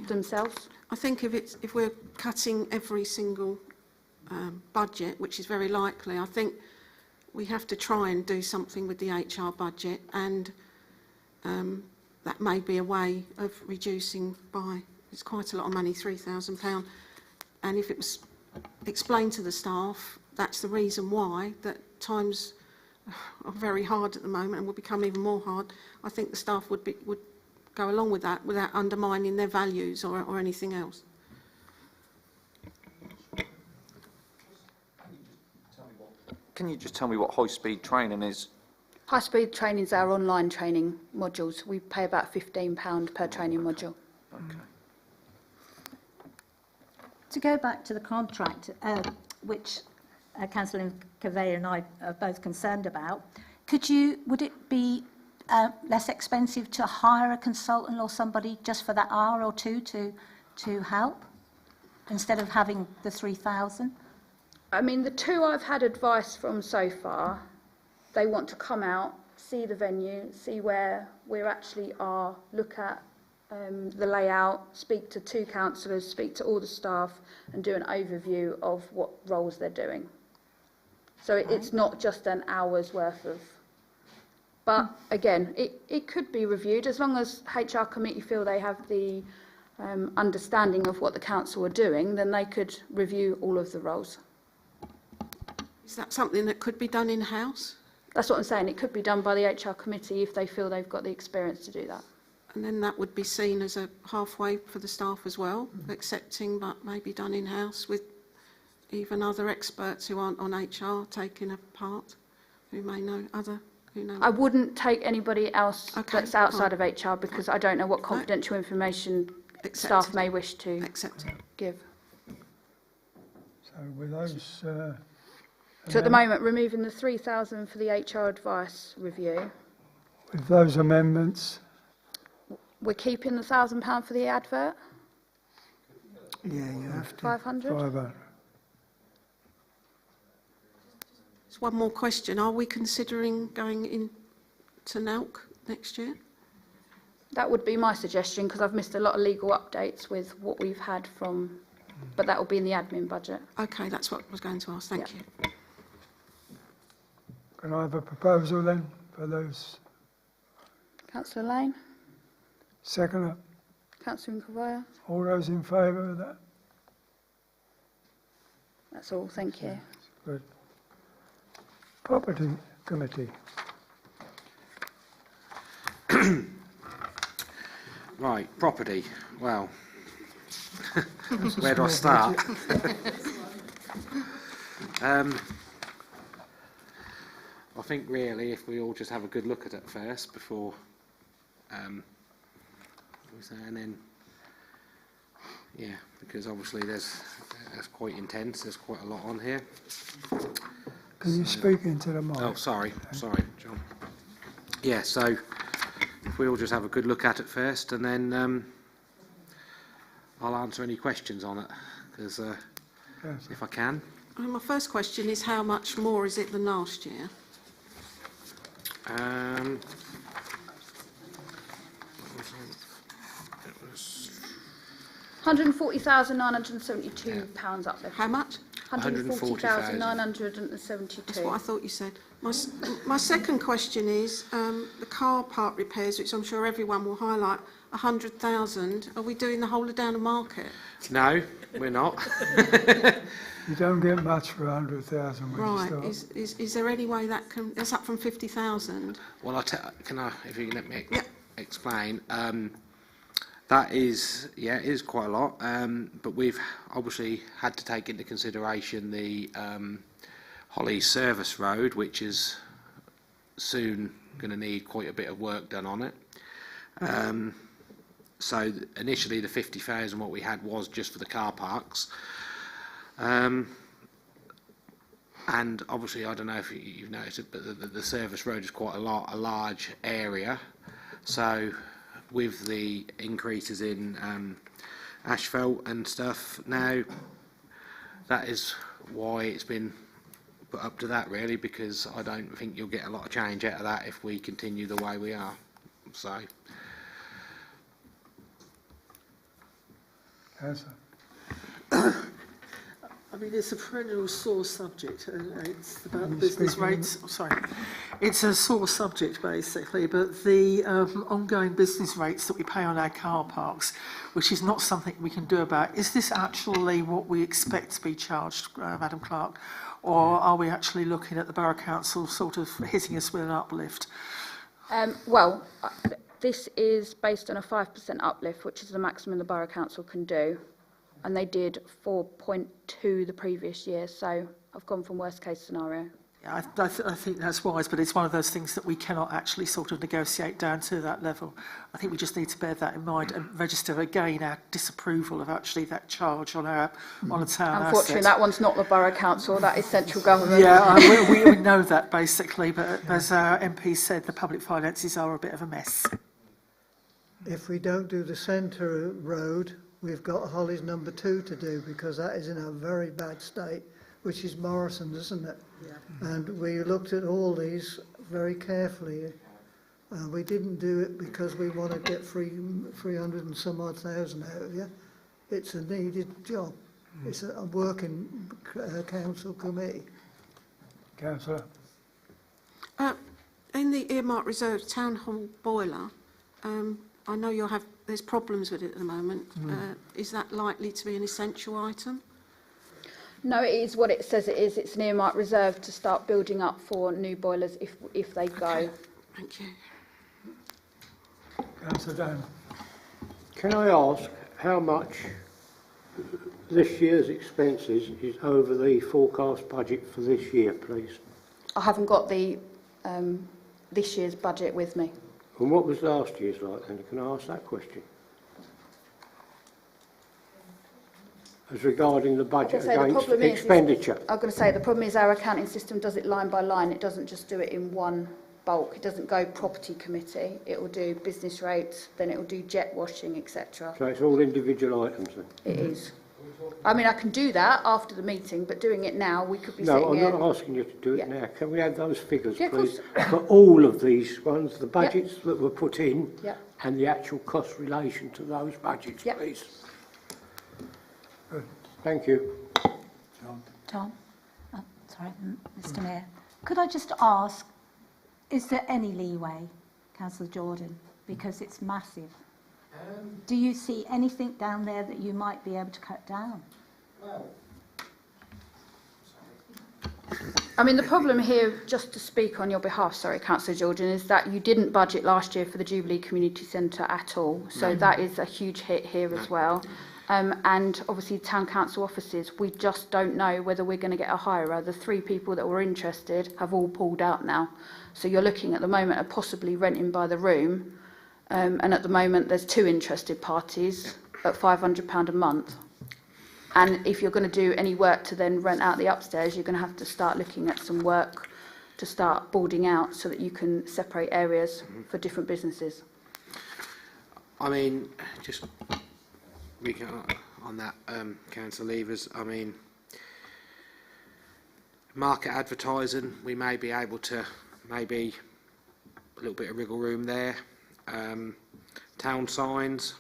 themselves? I think if we're cutting every single budget, which is very likely, I think we have to try and do something with the HR budget, and that may be a way of reducing by, it's quite a lot of money, £3,000, and if it was explained to the staff, that's the reason why, that times are very hard at the moment and will become even more hard, I think the staff would go along with that without undermining their values or anything else. Can you just tell me what high-speed training is? High-speed training is our online training modules. We pay about £15 per training module. Okay. To go back to the contract, which Councillor Cavey and I are both concerned about, would it be less expensive to hire a consultant or somebody just for that hour or two to help, instead of having the 3,000? I mean, the two I've had advice from so far, they want to come out, see the venue, see where we actually are, look at the layout, speak to 2 councillors, speak to all the staff and do an overview of what roles they're doing. So it's not just an hour's worth of... But again, it could be reviewed as long as HR committee feel they have the understanding of what the council are doing, then they could review all of the roles. Is that something that could be done in-house? That's what I'm saying. It could be done by the HR committee if they feel they've got the experience to do that. And then that would be seen as a halfway for the staff as well, accepting but maybe done in-house with even other experts who aren't on HR taking a part, who may know other... I wouldn't take anybody else that's outside of HR because I don't know what confidential information staff may wish to give. So with those... So at the moment, removing the 3,000 for the HR advice review. With those amendments... We're keeping the £1,000 for the advert? Yeah, you have to. 500? 500. Just one more question. Are we considering going into NALC next year? That would be my suggestion because I've missed a lot of legal updates with what we've had from... But that will be in the admin budget. OK, that's what I was going to ask. Thank you. Can I have a proposal then for those? Councillor Lane? Second. Councillor Nkavaya? All those in favour of that? That's all. Thank you. Good. Property Committee. Right, property. Well, where do I start? I think really if we all just have a good look at it first before and then because obviously that's quite intense, there's quite a lot on here. Can you speak into the mic? Oh, sorry, John. Yeah, so if we all just have a good look at it first and then I'll answer any questions on it, because if I can. My first question is how much more is it than last year? 140,972 pounds uplift. How much? 140,972. That's what I thought you said. My second question is the car park repairs, which I'm sure everyone will highlight, 100,000. Are we doing the whole of Downham Market? No, we're not. You don't get much for 100,000 when right. you start. Is there any way that's up from 50,000? Well, if you can let me explain. That is, it is quite a lot, but we've obviously had to take into consideration the Holly Service Road, which is soon going to need quite a bit of work done on it. So initially the 50,000 what we had was just for the car parks. And obviously, I don't know if you've noticed it, but the service road is quite a large area. So with the increases in asphalt and stuff now, that is why it's been put up to that really, because I don't think you'll get a lot of change out of that if we continue the way we are. So, Councillor. I mean, it's a perennial sore subject, and it's about the business rates. Sorry, it's a sore subject basically, but the ongoing business rates that we pay on our car parks, which is not something we can do about. Is this actually what we expect to be charged, Madam Clerk, or are we actually looking at the Borough Council sort of hitting us with an uplift? Well, this is based on a 5% uplift, which is the maximum the Borough Council can do. And they did 4.2 the previous year, so I've gone from worst case scenario. Yeah, I think that's wise, but it's one of those things that we cannot actually sort of negotiate down to that level. I think we just need to bear that in mind and register again our disapproval of actually that charge on a town asset. Unfortunately, that one's not the Borough Council, that is central government. Yeah, we know that basically, but as our MP said, the public finances are a bit of a mess. If we don't do the centre road, we've got Holly's number 2 to do, because that is in a very bad state, which is Morrison, isn't it? Yeah. And we looked at all these very carefully. We didn't do it because we want to get 300 and some odd thousand out of you. It's a needed job. It's a working council committee. Councillor. In the earmark reserve town hall boiler, I know there's problems with it at the moment. Is that likely to be an essential item? No, it is what it says it is. It's an earmark reserve to start building up for new boilers if they go. Okay. Thank you. Councillor Downham. Can I ask how much this year's expenses is over the forecast budget for this year, please? I haven't got the this year's budget with me. And what was last year's like then? Can I ask that question? As regarding the budget against expenditure. I'm going to say the problem is our accounting system does it line by line. It doesn't just do it in one bulk. It doesn't go property committee. It will do business rates, then it will do jet washing, etc. So it's all individual items then? It is. I mean, I can do that after the meeting, but doing it now, we could be sitting here... No, I'm not asking you to do it now. Can we have those figures, Yeah, please, for all of these ones, the budgets that were put in and the actual cost relation to those budgets, please? Good. Thank you. Tom? Sorry, Mr Mayor. Could I just ask, is there any leeway, Councillor Jordan, because it's massive? Do you see anything down there that you might be able to cut down? I mean, the problem here, just to speak on your behalf, sorry, Councillor Jordan, is that you didn't budget last year for the Jubilee Community Centre at all. So that is a huge hit here as well. And obviously town council offices, we just don't know whether we're going to get a hirer. The 3 people that were interested have all pulled out now. So you're looking at the moment at possibly renting by the room. And at the moment there's 2 interested parties at £500 a month. And if you're going to do any work to then rent out the upstairs, you're going to have to start looking at some work to start boarding out so that you can separate areas for different businesses. I mean, just on that, councillor Levers, I mean, market advertising, we may be able to, maybe a little bit of wriggle room there. Town signs,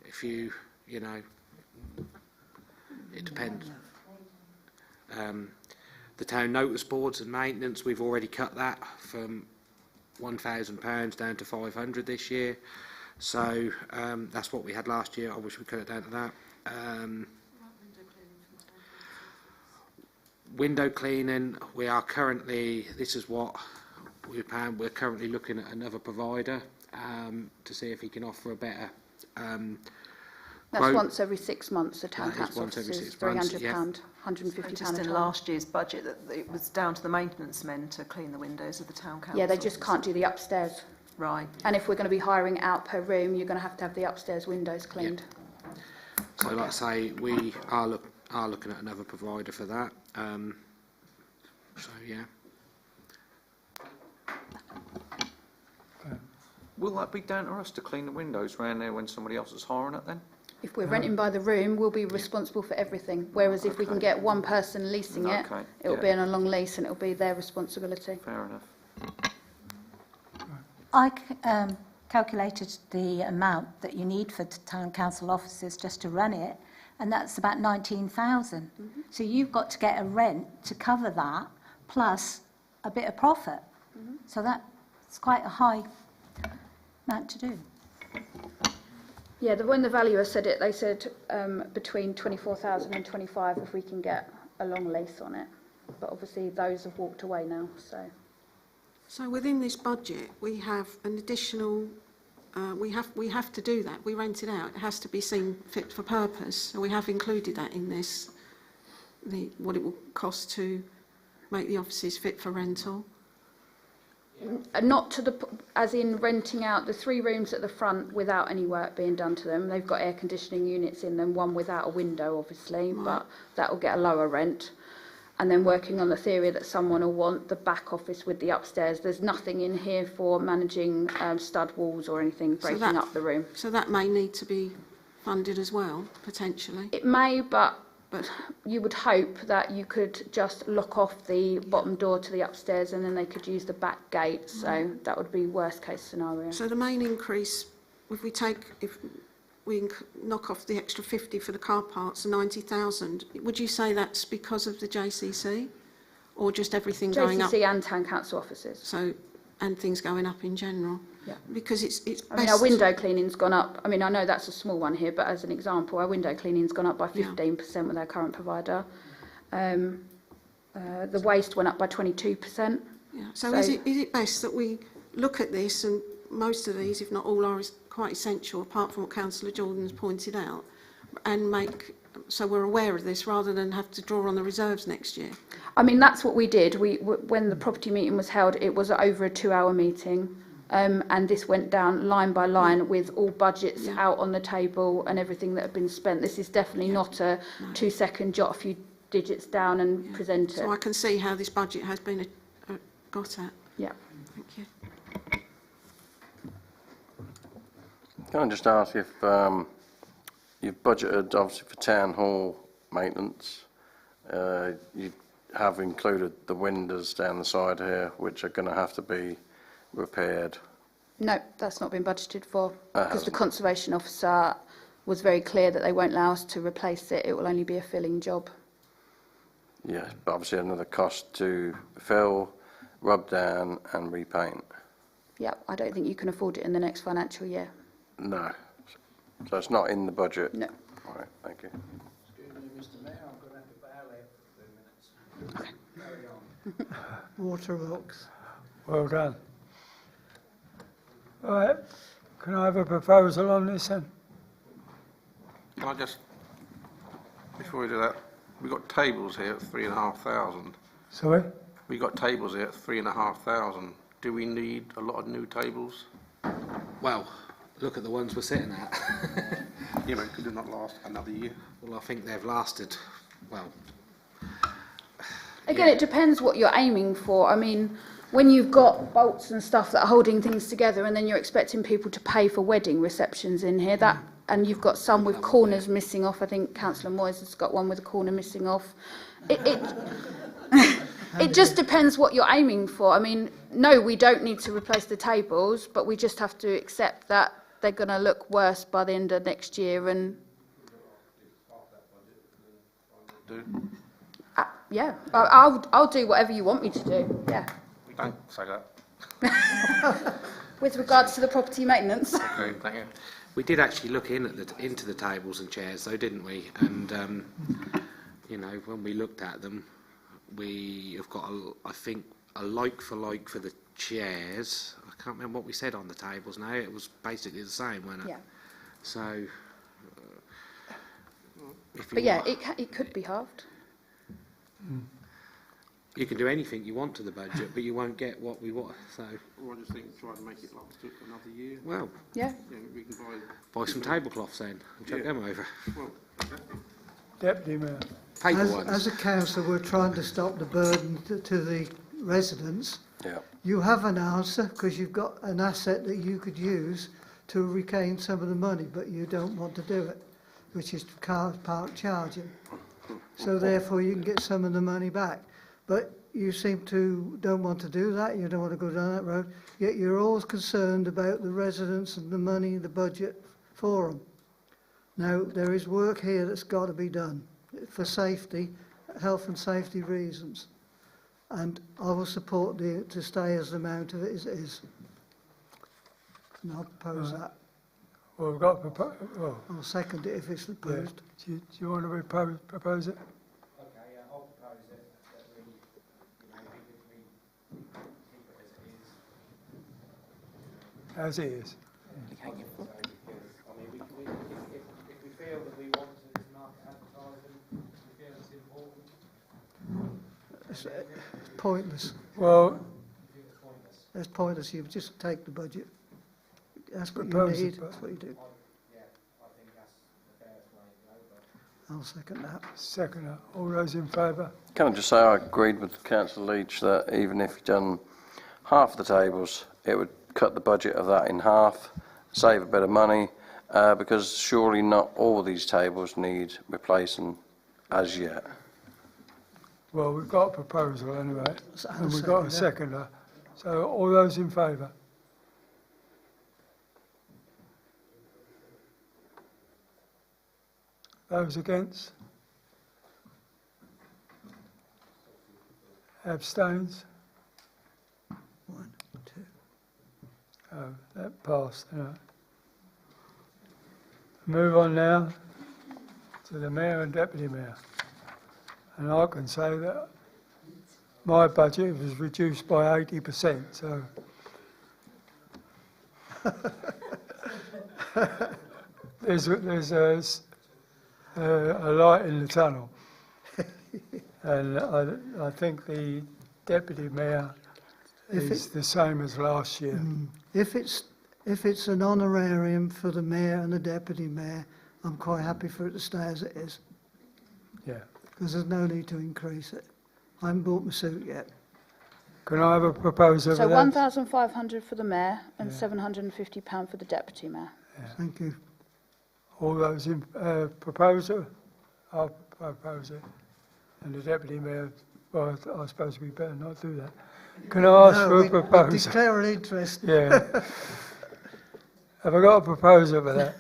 if you know, it depends. The town notice boards and maintenance, we've already cut that from £1,000 down to 500 this year. So that's what we had last year. I wish we cut it down to that. Window cleaning, we are currently, this is what we're paying, we're currently looking at another provider to see if he can offer a better That's quote. once every 6 months, the town council once every offices, 6 months, £300, £150 Just a in time. last year's budget, that it was down to the maintenance men to clean the windows of the town council. Yeah, they just can't do the upstairs. Right. And if we're going to be hiring out per room, you're going to have the upstairs windows cleaned. So like I say, we are looking at another provider for that. So yeah. Will that be down to us to clean the windows round there when somebody else is hiring it then? If we're renting by the room, we'll be responsible for everything. Whereas if we can get one person leasing it, it'll be on a long lease and it'll be their responsibility. Fair enough. I calculated the amount that you need for the town council offices just to run it, and that's about 19,000. So you've got to get a rent to cover that, plus a bit of profit. So that's quite a high amount to do. Yeah, when the valuer said it, they said between 24,000 and 25 if we can get a long lease on it. But obviously those have walked away now, so. So within this budget, we have an additional. We have to do that. We rent it out. It has to be seen fit for purpose. So we have included that in this. What it will cost to make the offices fit for rental. Not to the, as in renting out the 3 rooms at the front without any work being done to them. They've got air conditioning units in them, one without a window, obviously, but that will get a lower rent. And then working on the theory that someone will want the back office with the upstairs. There's nothing in here for managing stud walls or anything, breaking up the room. So that may need to be funded as well, potentially. It may, but you would hope that you could just lock off the bottom door to the upstairs and then they could use the back gate. So that would be worst case scenario. So the main increase, if we knock off the extra 50 for the car parks, 90,000, would you say that's because of the JCC or just everything going up? JCC and town council offices. So, and things going up in general? Yeah. Because it's best. I mean, our window cleaning's gone up. I mean, I know that's a small one here, but as an example, our window cleaning's gone up by 15% with our current provider. The waste went up by 22%. Yeah. So is it best that we look at this, and most of these, if not all, are quite essential, apart from what Councillor Jordan's pointed out, and so we're aware of this rather than have to draw on the reserves next year? I mean, that's what we did. When the property meeting was held, it was over a 2-hour meeting. And this went down line by line with all budgets out on the table and everything that had been spent. This is definitely not a 2-second jot a few digits down and present it. So I can see how this budget has been got at. Yeah. Thank you. Can I just ask if you've budgeted obviously for town hall maintenance, you have included the windows down the side here which are going to have to be repaired? No, that's not been budgeted for because the conservation officer was very clear that they won't allow us to replace it. It will only be a filling job. Yeah, but obviously another cost to fill, rub down and repaint. Yeah, I don't think you can afford it in the next financial year. No. So it's not in the budget? No. All right, thank you. Excuse me, Mr Mayor, I'm going to have to bow out for 2 minutes. Carry on. Water rocks. Well done. All right, can I have a proposal on this then? Can I just, before we do that, we've got tables here at 3,500. Sorry? We've got tables here at 3,500. Do we need a lot of new tables? Well, look at the ones we're sitting at. Yeah, but could it not last another year? Well, I think they've lasted, well... Again, it depends what you're aiming for. I mean, when you've got bolts and stuff that are holding things together and then you're expecting people to pay for wedding receptions in here, and you've got some with corners missing off. I think Councillor Moyes has got one with a corner missing off. It just depends what you're aiming for. I mean, no, we don't need to replace the tables, but we just have to accept that they're going to look worse by the end of next year. And yeah, I'll do whatever you want me to do. Yeah. Don't say that. With regards to the property maintenance. Okay, thank you. We did actually look into the tables and chairs, though, didn't we? And you know, when we looked at them, we have got, I think, a like for the chairs. I can't remember what we said on the tables now. It was basically the same, wasn't it? Yeah. So, But yeah, it could be halved. You can do anything you want to the budget, but you won't get what we want. So, Or I just think try to make it last another year. Well, yeah. We can buy some tablecloths then and chuck them over. Well, Deputy Mayor. Paper ones. As a council, we're trying to stop the burden to the residents. Yeah. You have an answer because you've got an asset that you could use to regain some of the money, but you don't want to do it, which is car park charging. So therefore you can get some of the money back. But you seem to don't want to do that, you don't want to go down that road, yet you're always concerned about the residents and the money, the budget for them. Now, there is work here that's got to be done for safety, health and safety reasons. And I will support to stay as the amount of it as it is. And I'll propose that. Well, we've got well, I'll second it if it's proposed. yeah. Do you want to propose it? Okay, yeah, I'll propose it, that we, you know, we keep it As it is. I mean, if we feel that we want to market advertising, we feel it's important. It's pointless. Well, It's pointless. You just take the budget. That's what you Propose it, need. but- That's what you do. Yeah, I think that's the fairest way to go, I'll second that. second. All those in favour? Can I just say I agreed with Councillor Leach that even if you'd done half of the tables, it would cut the budget of that in half, save a bit of money, because surely not all of these tables need replacing as yet. Well, we've got a proposal anyway, I'll and we've got a second seconder. So all those in favour? Those against? Abstains? 1, 2. Oh, that passed. Move on now to the Mayor and Deputy Mayor. And I can say that my budget was reduced by 80%, so there's a light in the tunnel. And I think the Deputy Mayor is the same as last year. If it's an honorarium for the mayor and the deputy mayor, I'm quite happy for it to stay as it is, Yeah. because there's no need to increase it. I haven't bought my suit yet. Can I have a proposal So for that? 1,500 for the mayor and Yeah. £750 for the deputy mayor. Thank you. All those in proposal? I'll propose it. And the Deputy Mayor, well, I suppose we better not do that. Can I ask for a we proposal? declare an interest. Yeah. Have I got a proposal for that?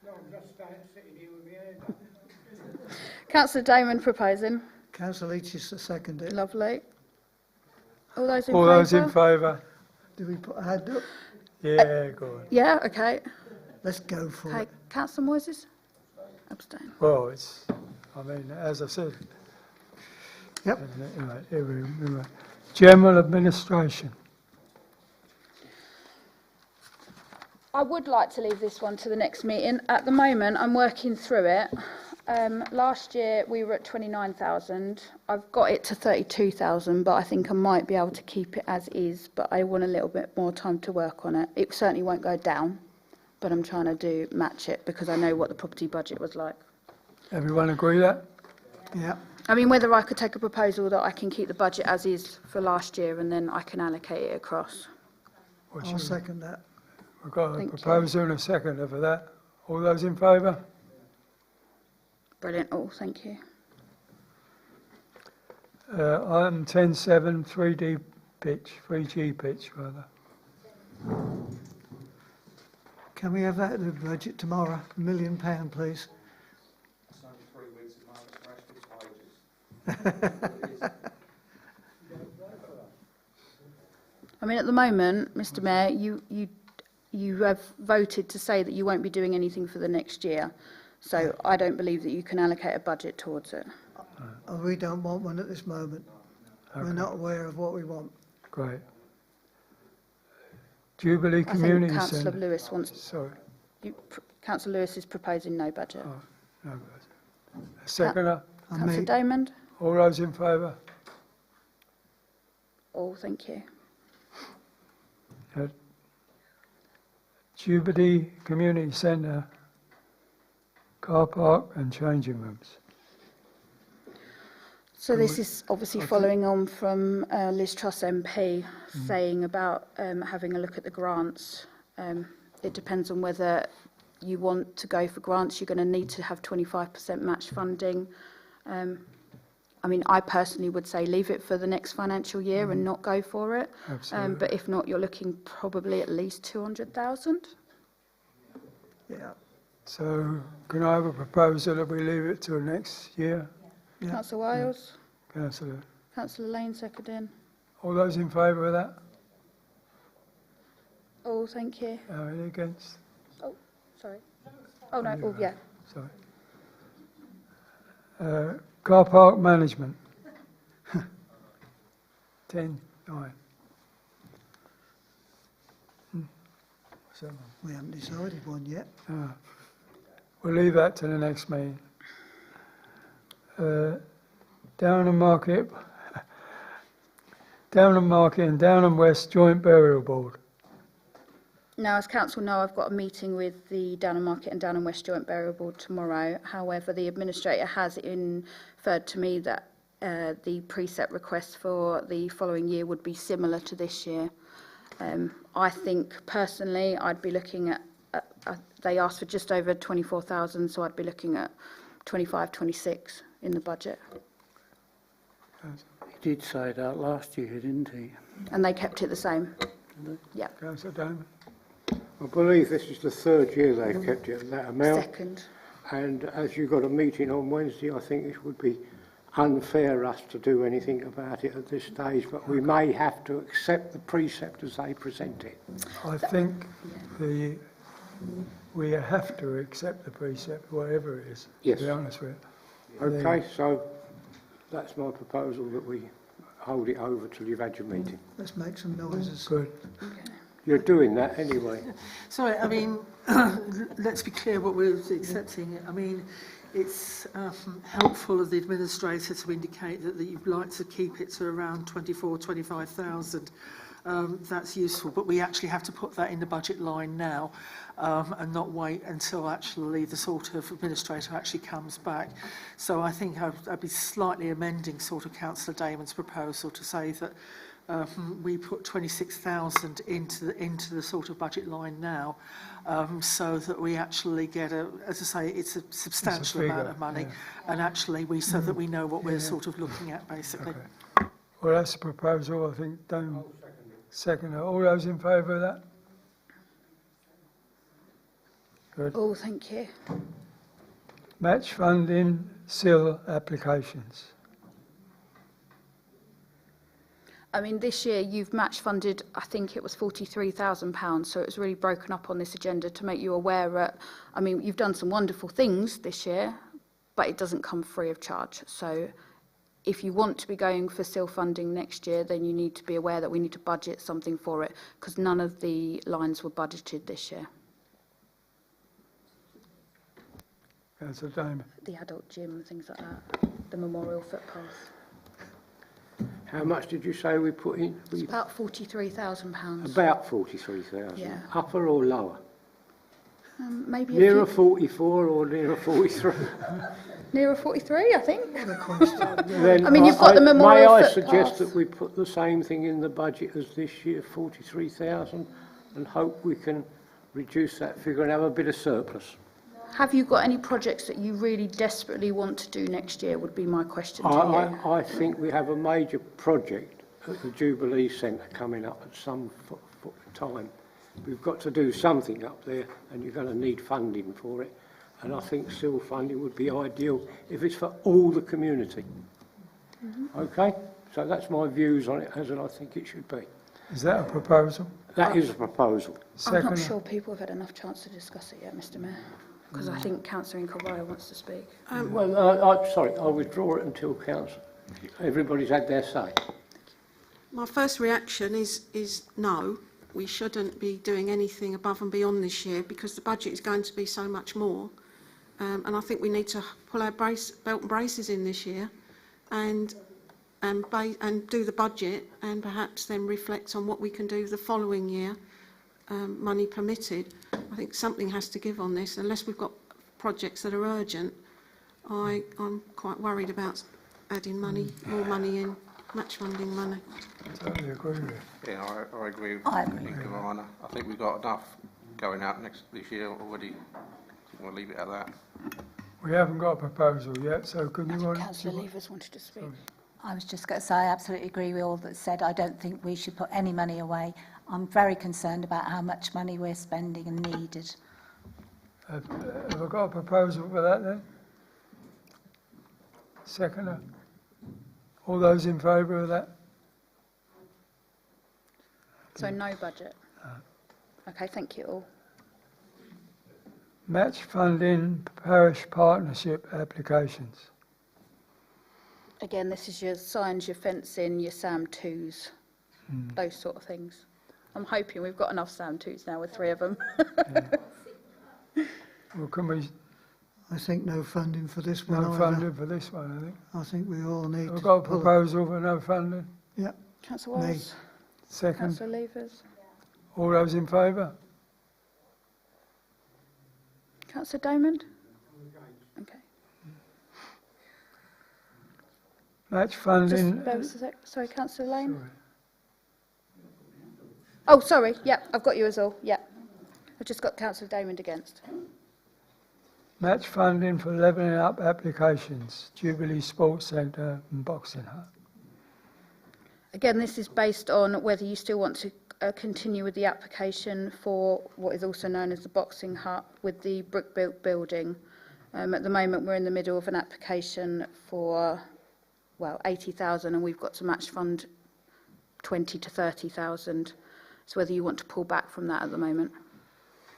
No, I'm just sitting here with my head up. Councillor Damon proposing. Councillor Leach is to second it. Lovely. All those in All favour? those in favour? Do we put a hand up? Yeah, go on. Yeah, okay. Let's go for Okay, it. Councillor Moises? Abstain. Well, it's, I mean, as I said. Yep. Anyway. General administration. I would like to leave this one to the next meeting. At the moment, I'm working through it. Last year, we were at 29,000. I've got it to 32,000, but I think I might be able to keep it as is, but I want a little bit more time to work on it. It certainly won't go down, but I'm trying to match it because I know what the property budget was like. Everyone agree that? Yeah. I mean, whether I could take a proposal that I can keep the budget as is for last year and then I can allocate it across. I'll second that. We've got a Thank you. proposal and a seconder for that. All those in favour? Brilliant. Oh, thank you. Item 10.7, 3D pitch, 3G pitch rather. Can we have that in the budget tomorrow? £1 million, please. It's only 3 weeks of Margaret's wages. I mean, at the moment, Mr. Mayor, you have voted to say that you won't be doing anything for the next year. So I don't believe that you can allocate a budget towards it. We don't want one at this moment. We're Okay. not aware of what we want. Great. Jubilee I think Community Councillor Centre. Lewis wants... Sorry. Councillor Lewis is proposing no budget. Oh, no budget. A seconder? Councillor Damon? All those in favour? All, thank you. Jubilee Community Centre, car park and changing rooms. So this is obviously following on from Liz Truss MP saying about having a look at the grants. It depends on whether you want to go for grants. You're going to need to have 25% match funding. I mean, I personally would say leave it for the next financial year and not go for it. Absolutely. But if not, you're looking probably at least 200,000. Yeah. So can I have a proposal that we leave it till next year? Yeah. Councillor Wales, Councillor, Councillor Lane seconding. all those in favour of that? Oh, thank you. Any against? Oh, sorry. Oh, no, oh, yeah. Sorry. Car park management. 10, 9. What's that one? We haven't decided one yet. We'll leave that to the next meeting. Downham Market, Downham Market and Downham West Joint Burial Board. Now, as council know, I've got a meeting with the Downham Market and Downham West Joint Burial Board tomorrow. However, the administrator has inferred to me that the precept request for the following year would be similar to this year. I think, personally, I'd be looking at, they asked for just over 24,000, so I'd be looking at 25, 26 in the budget. He did say that last year, didn't he? And they kept it the same. Yeah. Councillor Downham. I believe this is the third year they've kept it at that amount. Second. And as you've got a meeting on Wednesday, I think it would be unfair us to do anything about it at this stage, but we may have to accept the precept as they present it. I think we have to accept the precept, whatever it is, Yes. to be honest with you. Okay, so that's my proposal, that we hold it over till you've had your meeting. Let's make some noises. Good. You're doing that anyway. Sorry, I mean, let's be clear what we're accepting. I mean, it's helpful of the administrator to indicate that you'd like to keep it to around 25,000. That's useful, but we actually have to put that in the budget line now and not wait until actually the sort of administrator actually comes back. So I think I'd be slightly amending sort of Councillor Damon's proposal to say that we put 26,000 into the sort of budget line now, so that we actually get as I say, it's a substantial amount of money, and actually so that we know what we're sort of looking at basically. Okay. Well, that's the proposal, I think. Don't second. All those in favour of that? Good. Oh, thank you. Match funding, SIL applications. I mean, this year you've match funded, I think it was £43,000, so it was really broken up on this agenda to make you aware that, I mean, you've done some wonderful things this year, but it doesn't come free of charge. So if you want to be going for SIL funding next year, then you need to be aware that we need to budget something for it, because none of the lines were budgeted this year. Councillor Damon. The adult gym, things like that, the memorial footpath. How much did you say we put in? It's about £43,000. About 43,000. Yeah. Upper or lower? Maybe Nearer 44 or nearer 43? Nearer 43, I think. Then I mean, you've got the memorial May I footpath. suggest that we put the same thing in the budget as this year, 43,000, and hope we can reduce that figure and have a bit of surplus. Have you got any projects that you really desperately want to do next year, would be my question to you. I think we have a major project at the Jubilee Centre coming up at some time. We've got to do something up there, and you're going to need funding for it. And I think SIL funding would be ideal if it's for all the community. Okay? So that's my views on it, as I think it should be. Is that a proposal? That is a proposal. I'm not sure people have had enough chance to discuss it yet, Mr Mayor, because I think Councillor Incombaya wants to speak. Sorry, I'll withdraw it until council. Everybody's had their say. My first reaction is no. We shouldn't be doing anything above and beyond this year, because the budget is going to be so much more. And I think we need to pull our belt and braces in this year and do the budget, and perhaps then reflect on what we can do the following year, money permitted. I think something has to give on this. Unless we've got projects that are urgent, I'm quite worried about adding money, more money in, match funding money. Totally agree with you. Yeah, I agree with I agree. Incombaya. I think we've got enough going out this year already. We'll leave it at that. We haven't got a proposal yet, so can you want... Councillor Levers wanted to speak. I was just going to say I absolutely agree with all that said. I don't think we should put any money away. I'm very concerned about how much money we're spending and needed. Have I got a proposal for that then? Seconder? All those in favour of that? So no budget. Okay, thank you all. Match funding parish partnership applications. Again, this is your signs, your fencing, your SAM 2s, those sort of things. I'm hoping we've got enough SAM 2s now with 3 of them. Well, can we... I think no funding for this one. No either. funding for this one, I think. I think we all need We've to got a pull it. proposal for no funding. Yeah. Councillor Wells? Second. Councillor Levers? All those in favour? Councillor Damond? Okay. Match funding... Just bear with us a sec. Sorry, Councillor Lane? Oh, sorry. Yeah, I've got you as all. Yeah. I've just got Councillor Damond against. Match funding for levelling up applications, Jubilee Sports Centre and Boxing Hut. Again, this is based on whether you still want to continue with the application for what is also known as the Boxing Hut with the brick-built building. At the moment, we're in the middle of an application for, well, 80,000, and we've got to match fund 20 to 30,000. So whether you want to pull back from that at the moment,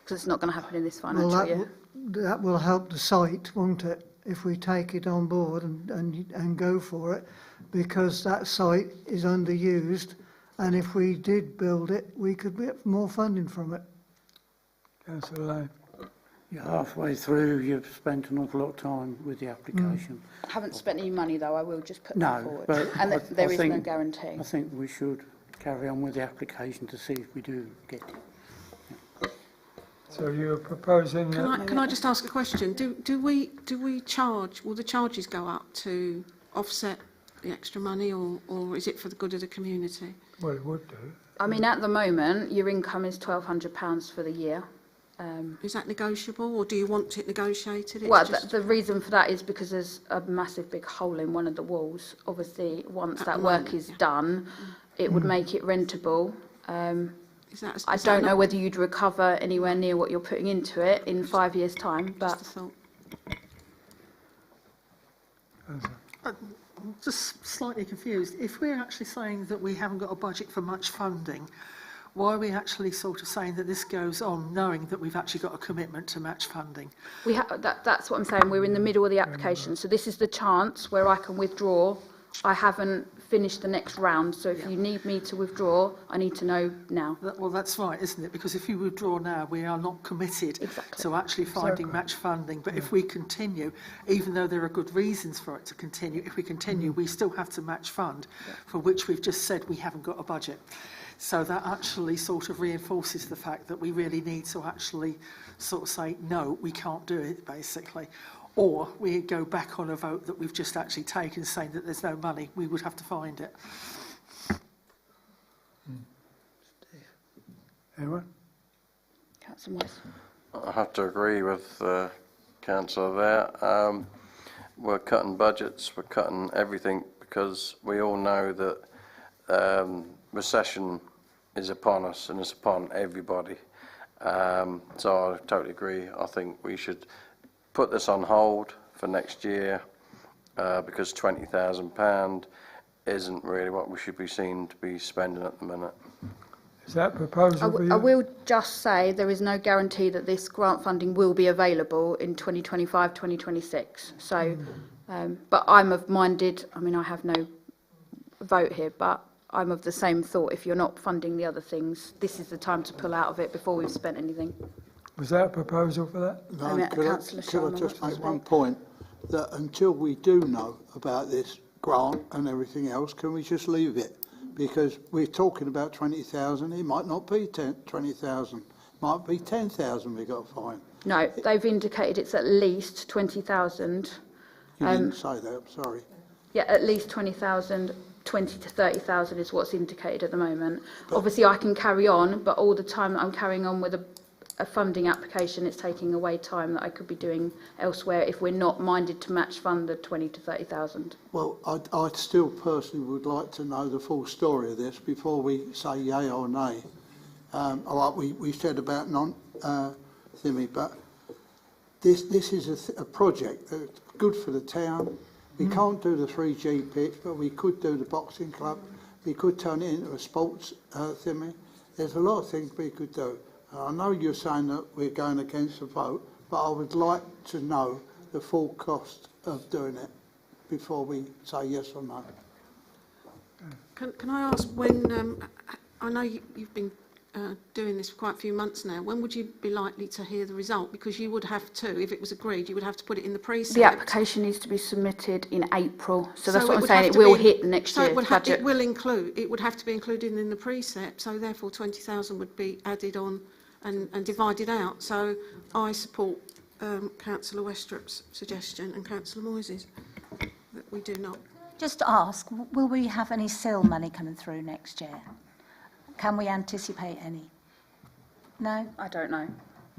because it's not going to happen in this financial year. That will help the site, won't it, if we take it on board and go for it, because that site is underused, and if we did build it, we could get more funding from it. Councillor Lane. You're halfway through, you've spent an awful lot of time with the application. I haven't spent any money, though. I will just put that No, forward. but And there is no think, guarantee. I think we should carry on with the application to see if we do get it. So you're proposing... Can I just ask a question? Do we charge, will the charges go up to offset the extra money, or is it for the good of the community? Well, it would do. I mean, at the moment, your income is £1,200 for the year. Is that negotiable, or do you want it negotiated? It's Well, just the reason for that is because there's a massive big hole in one of the walls. Obviously, once that work is done, it would make it rentable. I don't know whether you'd recover anywhere near what you're putting into it in 5 years' time, but... I'm just slightly confused. If we're actually saying that we haven't got a budget for much funding, why are we actually sort of saying that this goes on, knowing that we've actually got a commitment to match funding? That's what I'm saying. We're in the middle of the application. So this is the chance where I can withdraw. I haven't finished the next round. So if you need me to withdraw, I need to know now. Well, that's right, isn't it? Because if you withdraw now, we are not committed to actually finding match funding. But if we continue, even though there are good reasons for it to continue, if we continue, we still have to match fund, for which we've just said we haven't got a budget. So that actually sort of reinforces the fact that we really need to actually sort of say, no, we can't do it, basically. Or we go back on a vote that we've just actually taken, saying that there's no money, we would have to find it. Anyone? Councillor Moyes. I have to agree with Councillor there. We're cutting budgets, we're cutting everything, because we all know that recession is upon us and it's upon everybody. So I totally agree. I think we should put this on hold for next year, because £20,000 isn't really what we should be seen to be spending at the minute. Is that proposal for you? I will just say there is no guarantee that this grant funding will be available in 2025, 2026. So, but I'm of minded, I mean, I have no vote here, but I'm of the same thought. If you're not funding the other things, this is the time to pull out of it before we've spent anything. Was that a proposal for that? No, Could I just make one point? That until we do know about this grant and everything else, can we just leave it? Because we're talking about 20,000, it might not be 20,000, might be 10,000 we've got to find. No, they've indicated it's at least 20,000. You didn't say that, I'm sorry. Yeah, at least 20,000, 20 to 30,000 is what's indicated at the moment. Obviously, I can carry on, but all the time that I'm carrying on with a funding application. It's taking away time that I could be doing elsewhere if we're not minded to match fund the 20 to 30,000. Well, I still personally would like to know the full story of this before we say yay or nay. Like we said about non-Thimmy, but this is a project that's good for the town. We can't do the 3G pitch, but we could do the boxing club. We could turn it into a sports Thimmy. There's a lot of things we could do. I know you're saying that we're going against the vote, but I would like to know the full cost of doing it before we say yes or no. Can I ask when, I know you've been doing this for quite a few months now, when would you be likely to hear the result? Because you would have to, if it was agreed, you would have to put it in the precept. The application needs to be submitted in April, so that's what I'm saying, it will hit the next year's budget. It will include, it would have to be included in the precept, so therefore 20,000 would be added on and divided out. So I support Councillor Westrop's suggestion and Councillor Moyes' that we do not. Just to ask, will we have any SIL money coming through next year? Can we anticipate any? No? I don't know.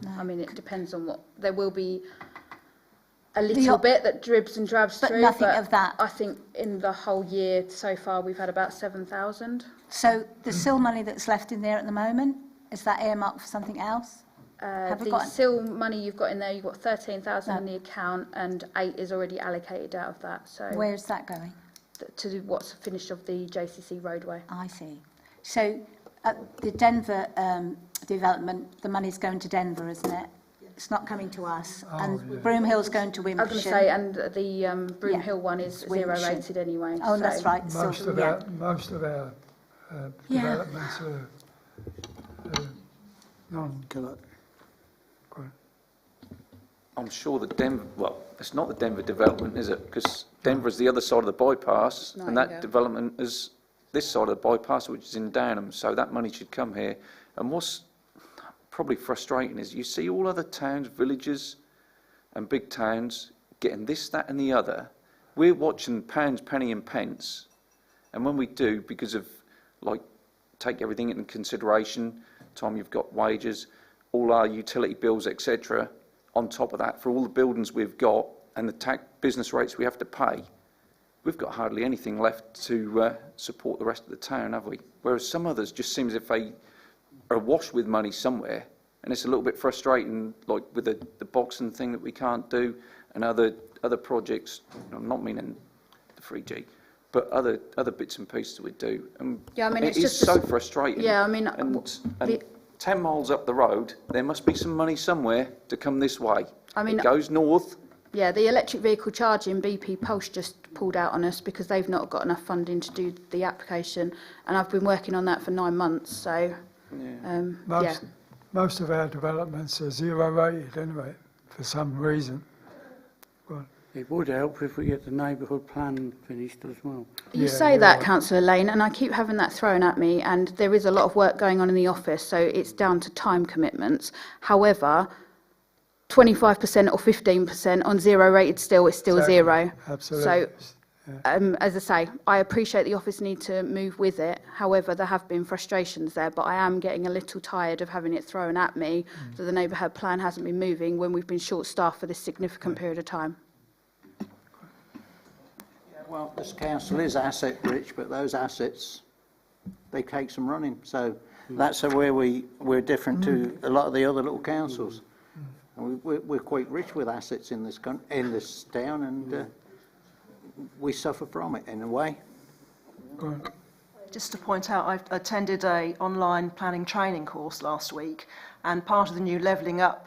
No. I mean, it depends on what... There will be a little bit that dribs and drabs but through. Nothing of that. I think in the whole year so far, we've had about 7,000. So the SIL money that's left in there at the moment, is that earmarked for something else? The SIL money you've got in there, you've got 13,000 in the account and 8 is already allocated out of that. So where's that going? To what's finished of the JCC roadway. I see. So the Denver development, the money's going to Denver, isn't it? It's not coming to us. And Broom Hill's going to Wimbledon. I was going to say, and the Broom Hill one is zero rated anyway. Oh, so that's right. Most of our developments are non-collect. I'm sure that Denver, well, it's not the Denver development, is it? Because Denver is the other side of the bypass, and that development is this side of the bypass, which is in Downham, so that money should come here. And what's probably frustrating is you see all other towns, villages and big towns getting this, that and the other. We're watching pounds, penny and pence, and when we do, because of, like, take everything into consideration, time you've got wages, all our utility bills, etc., on top of that, for all the buildings we've got and the tax business rates we have to pay, we've got hardly anything left to support the rest of the town, have we? Whereas some others just seem as if they are awash with money somewhere, and it's a little bit frustrating, like with the boxing thing that we can't do, and other projects. I'm not meaning the 3G, but other bits and pieces we do. And yeah, I mean, it is so frustrating. Yeah, I mean, and 10 miles up the road, there must be some money somewhere to come this way. I mean, it goes north. Yeah, the electric vehicle charging, BP Pulse just pulled out on us because they've not got enough funding to do the application, and I've been working on that for 9 months, so Most of our developments are zero rated anyway, for some reason. Well, it would help if we get the neighbourhood plan finished as well. You say that, Councillor Lane, and I keep having that thrown at me, and there is a lot of work going on in the office, so it's down to time commitments. However, 25% or 15% on zero rated still is still zero. Absolutely. So, as I say, I appreciate the office need to move with it. However, there have been frustrations there, but I am getting a little tired of having it thrown at me that the neighbourhood plan hasn't been moving when we've been short-staffed for this significant period of time. Well, this council is asset rich, but those assets, they take some running. So that's where we're different to a lot of the other little councils. And we're quite rich with assets in this town, and we suffer from it in a way. Just to point out, I've attended an online planning training course last week, and part of the new levelling up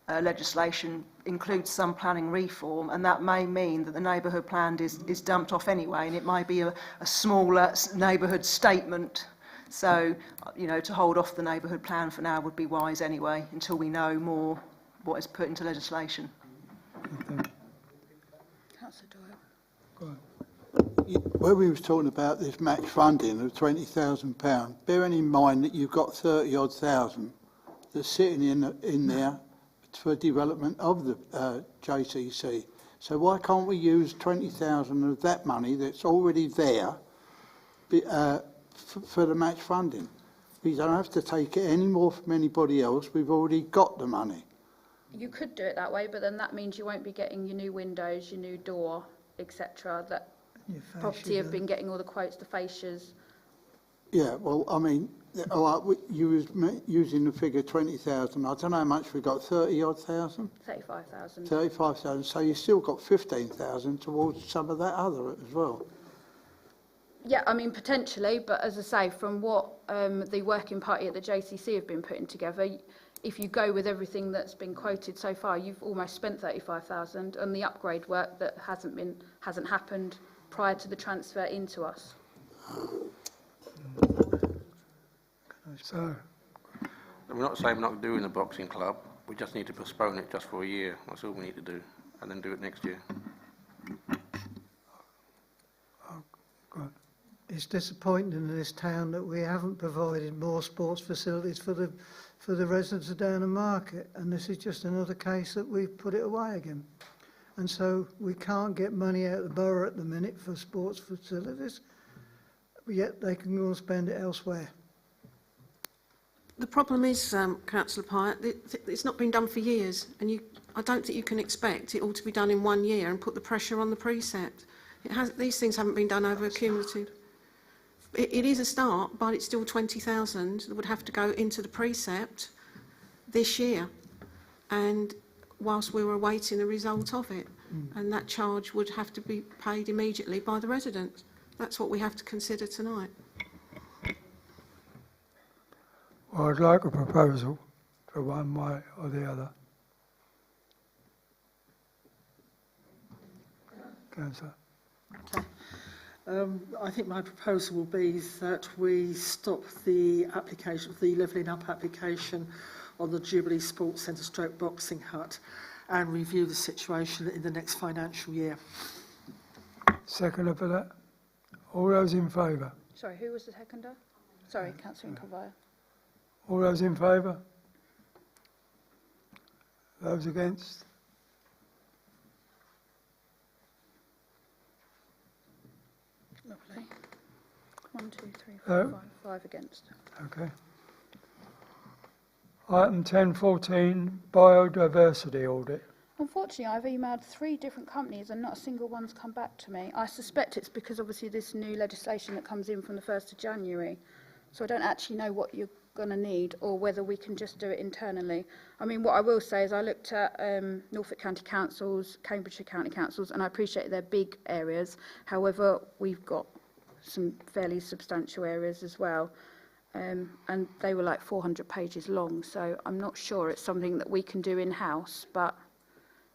legislation includes some planning reform, and that may mean that the neighbourhood plan is dumped off anyway, and it might be a smaller neighbourhood statement. So, you know, to hold off the neighbourhood plan for now would be wise anyway, until we know more what is put into legislation. Where we was talking about this match funding of £20,000, bearing in mind that you've got 30-odd thousand that's sitting in there for development of the JCC. So why can't we use 20,000 of that money that's already there for the match funding? We don't have to take it any more from anybody else. We've already got the money. You could do it that way, but then that means you won't be getting your new windows, your new door, etc. That property have been getting all the quotes, the fascias. Yeah, well, I mean, all right, you was using the figure 20,000. I don't know how much we got, 30-odd thousand? 35,000. 35,000. So you still got 15,000 towards some of that other as well. Yeah, I mean, potentially, but as I say, from what the working party at the JCC have been putting together, if you go with everything that's been quoted so far, you've almost spent 35,000 on the upgrade work that hasn't happened prior to the transfer into us. So, We're not saying we're not doing the boxing club. We just need to postpone it just for a year. That's all we need to do, and then do it next year. It's disappointing in this town that we haven't provided more sports facilities for the residents of Downham Market, and this is just another case that we've put it away again. And so we can't get money out of the borough at the minute for sports facilities, but yet they can go and spend it elsewhere. The problem is, Councillor Pyatt, it's not been done for years, and I don't think you can expect it all to be done in 1 year and put the pressure on the precept. These things haven't been done over a cumulative. It is a start, but it's still 20,000 that would have to go into the precept this year, and whilst we were awaiting the result of it, and that charge would have to be paid immediately by the residents. That's what we have to consider tonight. well, I'd like a proposal for one way or the other. Councillor. Okay. I think my proposal will be that we stop the application, the levelling up application on the Jubilee Sports Centre stroke boxing hut, and review the situation in the next financial year. Seconder for that? All those in favour? Sorry, who was the seconder? Sorry, Councillor Inconvire. All those in favour? Those against? Lovely. 1, 2, 3, 4, 5, 5 against. Okay. Item 10.14, biodiversity audit. Unfortunately, I've emailed 3 different companies and not a single one's come back to me. I suspect it's because obviously this new legislation that comes in from the 1st of January. So I don't actually know what you're going to need or whether we can just do it internally. I mean, what I will say is I looked at Norfolk County Councils, Cambridgeshire County Councils, and I appreciate they're big areas. However, we've got some fairly substantial areas as well. And they were like 400 pages long, so I'm not sure it's something that we can do in-house, but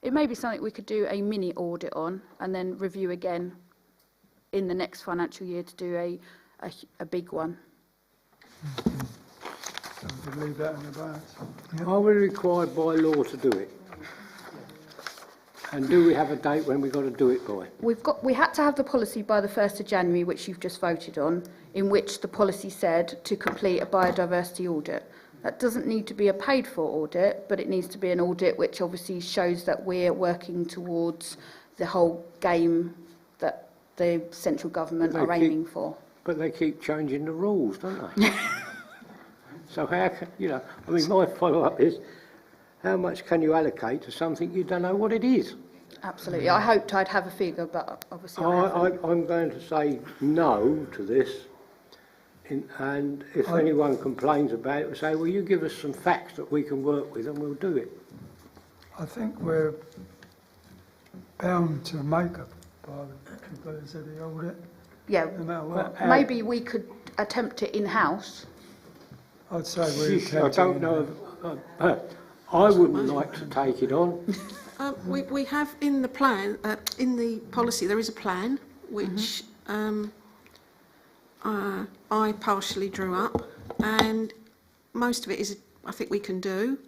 it may be something we could do a mini audit on and then review again in the next financial year to do a big one. So we could leave that in advance. Are we required by law to do it? And do we have a date when we've got to do it by? We had to have the policy by the 1st of January, which you've just voted on, in which the policy said to complete a biodiversity audit. That doesn't need to be a paid-for audit, but it needs to be an audit which obviously shows that we're working towards the whole game that the central government are aiming for. But they keep changing the rules, don't they? So how can, I mean, my follow-up is, how much can you allocate to something you don't know what it is? Absolutely. I hoped I'd have a figure, but obviously I haven't. I'm going to say no to this. And if anyone complains about it, we'll say, well, you give us some facts that we can work with and we'll do it. I think we're bound to make a biodiversity audit. Yeah, no matter what. Maybe we could attempt it in-house. I'd say we I don't know. I wouldn't like to take it on. We have in the plan, in the policy, there is a plan which I partially drew up, and most of it is, I think we can do.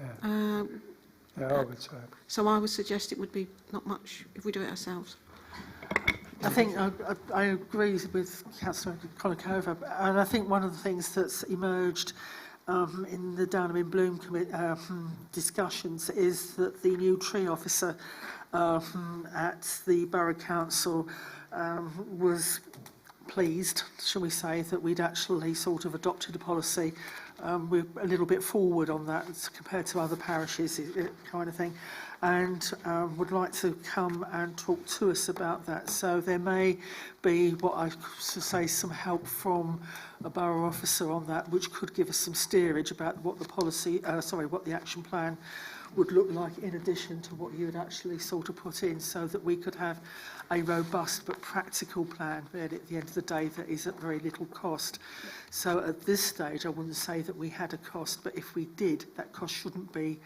Yeah, I would say. So I would suggest it would be not much if we do it ourselves. I think I agree with Councillor Kolikova, and I think one of the things that's emerged in the Downham in Bloom discussions is that the new tree officer at the Borough Council was pleased, shall we say, that we'd actually sort of adopted a policy. We're a little bit forward on that compared to other parishes, kind of thing, and would like to come and talk to us about that. So there may be, what I should say, some help from a borough officer on that, which could give us some steerage about what the policy, what the action plan would look like in addition to what you had actually sort of put in, so that we could have a robust but practical plan, really, at the end of the day, that is at very little cost. So at this stage, I wouldn't say that we had a cost, but if we did, that cost shouldn't be,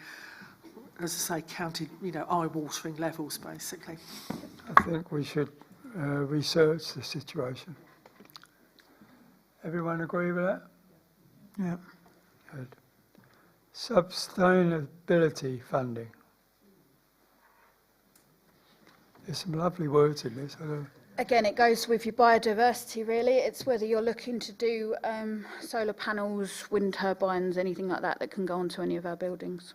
as I say, counted, eye-watering levels, basically. I think we should research the situation. Everyone agree with that? Yeah. Good. Sustainability funding. There's some lovely words in this. I don't. Again, it goes with your biodiversity, really. It's whether you're looking to do solar panels, wind turbines, anything like that can go onto any of our buildings.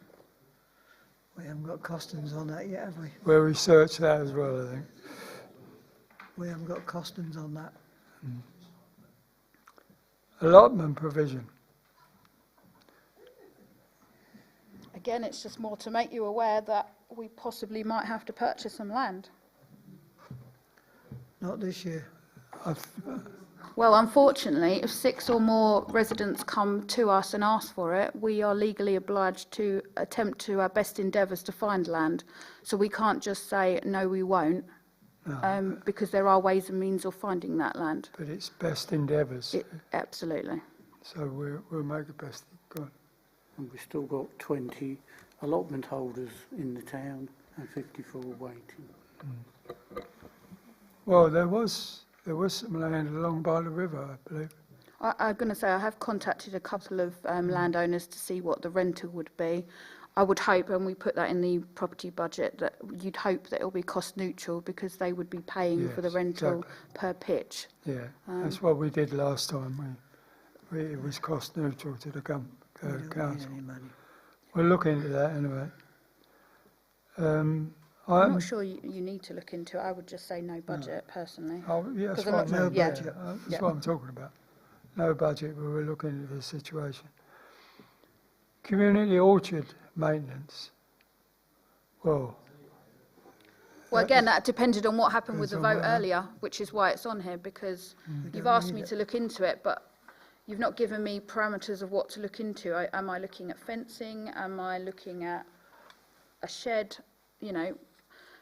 We haven't got costings on that yet, have we? We'll research that as well, I think. We haven't got costings on that. Allotment provision. Again, it's just more to make you aware that we possibly might have to purchase some land. Not this year. Well, unfortunately, if 6 or more residents come to us and ask for it, we are legally obliged to attempt to our best endeavours to find land. So we can't just say, no, we won't, because there are ways and means of finding that land. But it's best endeavours. Absolutely. So we'll make the best. Go on. And we've still got 20 allotment holders in the town and 54 waiting. Well, there was some land along by the river, I believe. I'm going to say I have contacted a couple of landowners to see what the rental would be. I would hope, and we put that in the property budget, that you'd hope that it'll be cost neutral because they would be paying for the rental per pitch. Yeah, that's what we did last time. It was cost neutral to the council. We'll look into that anyway. I'm not sure you need to look into it. I would just say no budget, personally. Oh, yeah, that's what no budget. That's what I'm talking about. No budget, but we're looking into the situation. Community orchard maintenance. Well, again, that depended on what happened with the vote earlier, which is why it's on here, because you've asked me to look into it, but you've not given me parameters of what to look into. Am I looking at fencing? Am I looking at a shed?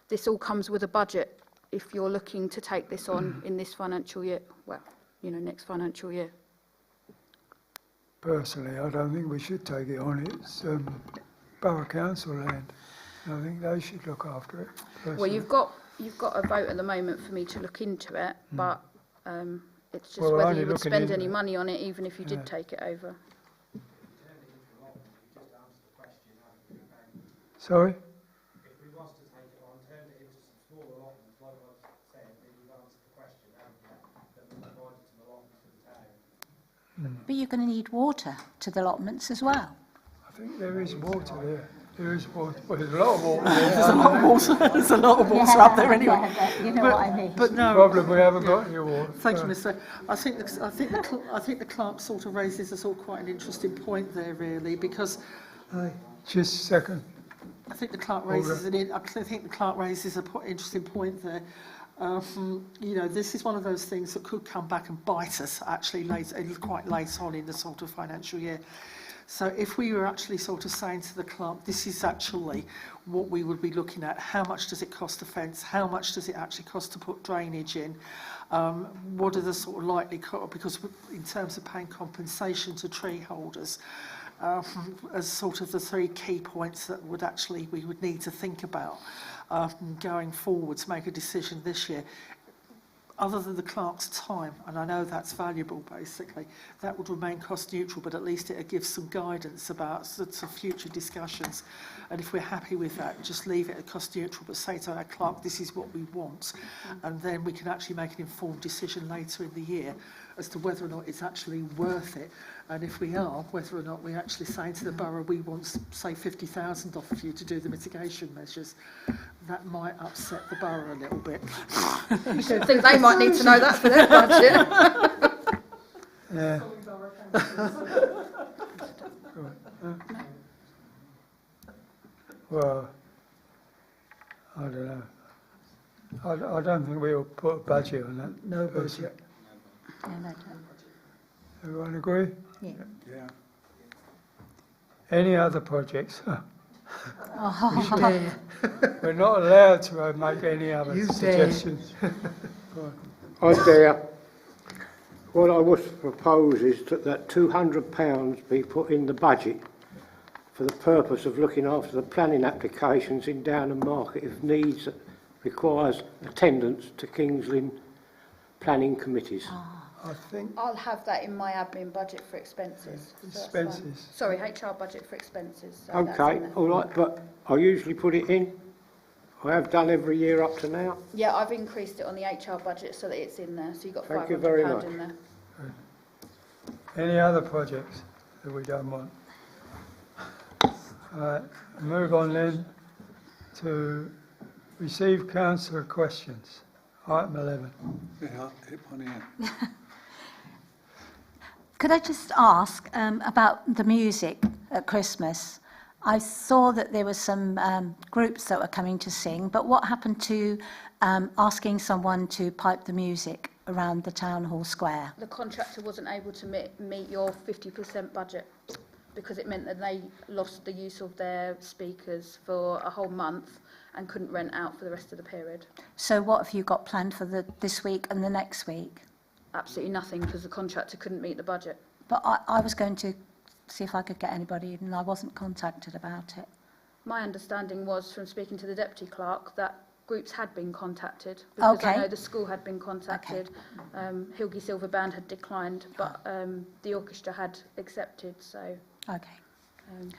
This all comes with a budget if you're looking to take this on in this financial year. Well, next financial year. Personally, I don't think we should take it on. It's borough council land. I think they should look after it. Personally. Well, you've got a vote at the moment for me to look into it, but it's just whether you would spend any money on it, even if you did take it over. Sorry? But you're going to need water to the allotments as well. I think there is water there. There is water. Well, there's a lot of water there. There's a lot of water. There's a lot of water up there anyway. You know what I mean. But no. The problem we haven't got any water. Thank you, Mr. I think the clerk sort of raises a sort of quite an interesting point there, really, because. Just a second. I think the clerk raises an interesting point there. This is one of those things that could come back and bite us actually quite late on in the sort of financial year. So if we were actually sort of saying to the clerk, this is actually what we would be looking at, how much does it cost to fence, how much does it actually cost to put drainage in, what are the sort of likely costs, because in terms of paying compensation to tree holders, as sort of the 3 key points that we would need to think about going forward to make a decision this year. Other than the clerk's time, and I know that's valuable basically, that would remain cost neutral, but at least it gives some guidance about sorts of future discussions. And if we're happy with that, just leave it at cost neutral, but say to our clerk, this is what we want. And then we can actually make an informed decision later in the year as to whether or not it's actually worth it. And if we are, whether or not we actually say to the borough, we want, say, 50,000 off of you to do the mitigation measures, that might upset the borough a little bit. I think they might need to know that for their budget. Yeah. Well, I don't know. I don't think we'll put a budget on that. No budget. Yeah, no, don't. Everyone agree? Yeah. Yeah. Any other projects? Oh. We're not allowed to make any other You dare. suggestions. I dare. What I would propose is that £200 be put in the budget for the purpose of looking after the planning applications in Downham Market if needs requires attendance to King's Lynn planning committees. I think I'll have that in my admin budget for expenses. So that's fine. expenses. Sorry, HR budget for expenses. So that's Okay, in there. all right, but I usually put it in. I have done every year up to now. Yeah, I've increased it on the HR budget so that it's in there. So you've got Thank you £500 very much. in there. Any other projects that we don't want? Move on then to receive councillor questions. Item 11. Yeah, hit one here. Could I just ask about the music at Christmas? I saw that there were some groups that were coming to sing, but what happened to asking someone to pipe the music around the town hall square? The contractor wasn't able to meet your 50% budget because it meant that they lost the use of their speakers for a whole month and couldn't rent out for the rest of the period. So what have you got planned for this week and the next week? Absolutely nothing because the contractor couldn't meet the budget. But I was going to see if I could get anybody and I wasn't contacted about it. My understanding was from speaking to the deputy clerk that groups had been contacted because I know the school had been contacted. Hilgi Silver Band had declined, but the orchestra had accepted. So,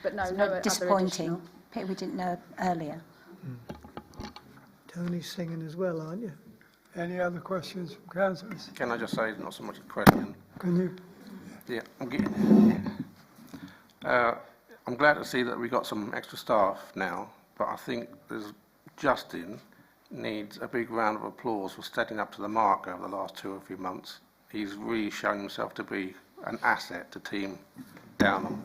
but no, no other disappointing. additional. We didn't know earlier. Tony's singing as well, aren't you? Any other questions from councillors? Can I just say, not so much a question. Can you? Yeah, I'm getting I'm glad to see that we got some extra staff now, but I think Justin needs a big round of applause for stepping up to the mark over the last 2 or 3 months. He's really shown himself to be an asset to Team Downham.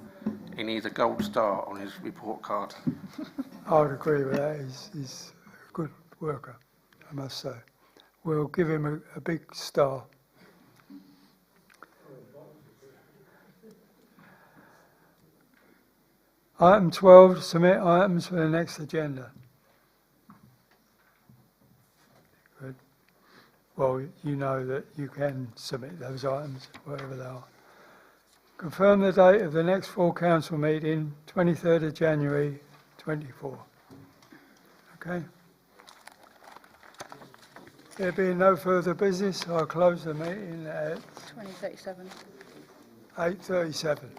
He needs a gold star on his report card. I would agree with that. He's a good worker, I must say. We'll give him a big star. Item 12, submit items for the next agenda. Good. Well, you know that you can submit those items, whatever they are. Confirm the date of the next full council meeting, 23rd of January 24. Okay. There being no further business, I'll close the meeting at 2037. 8:37.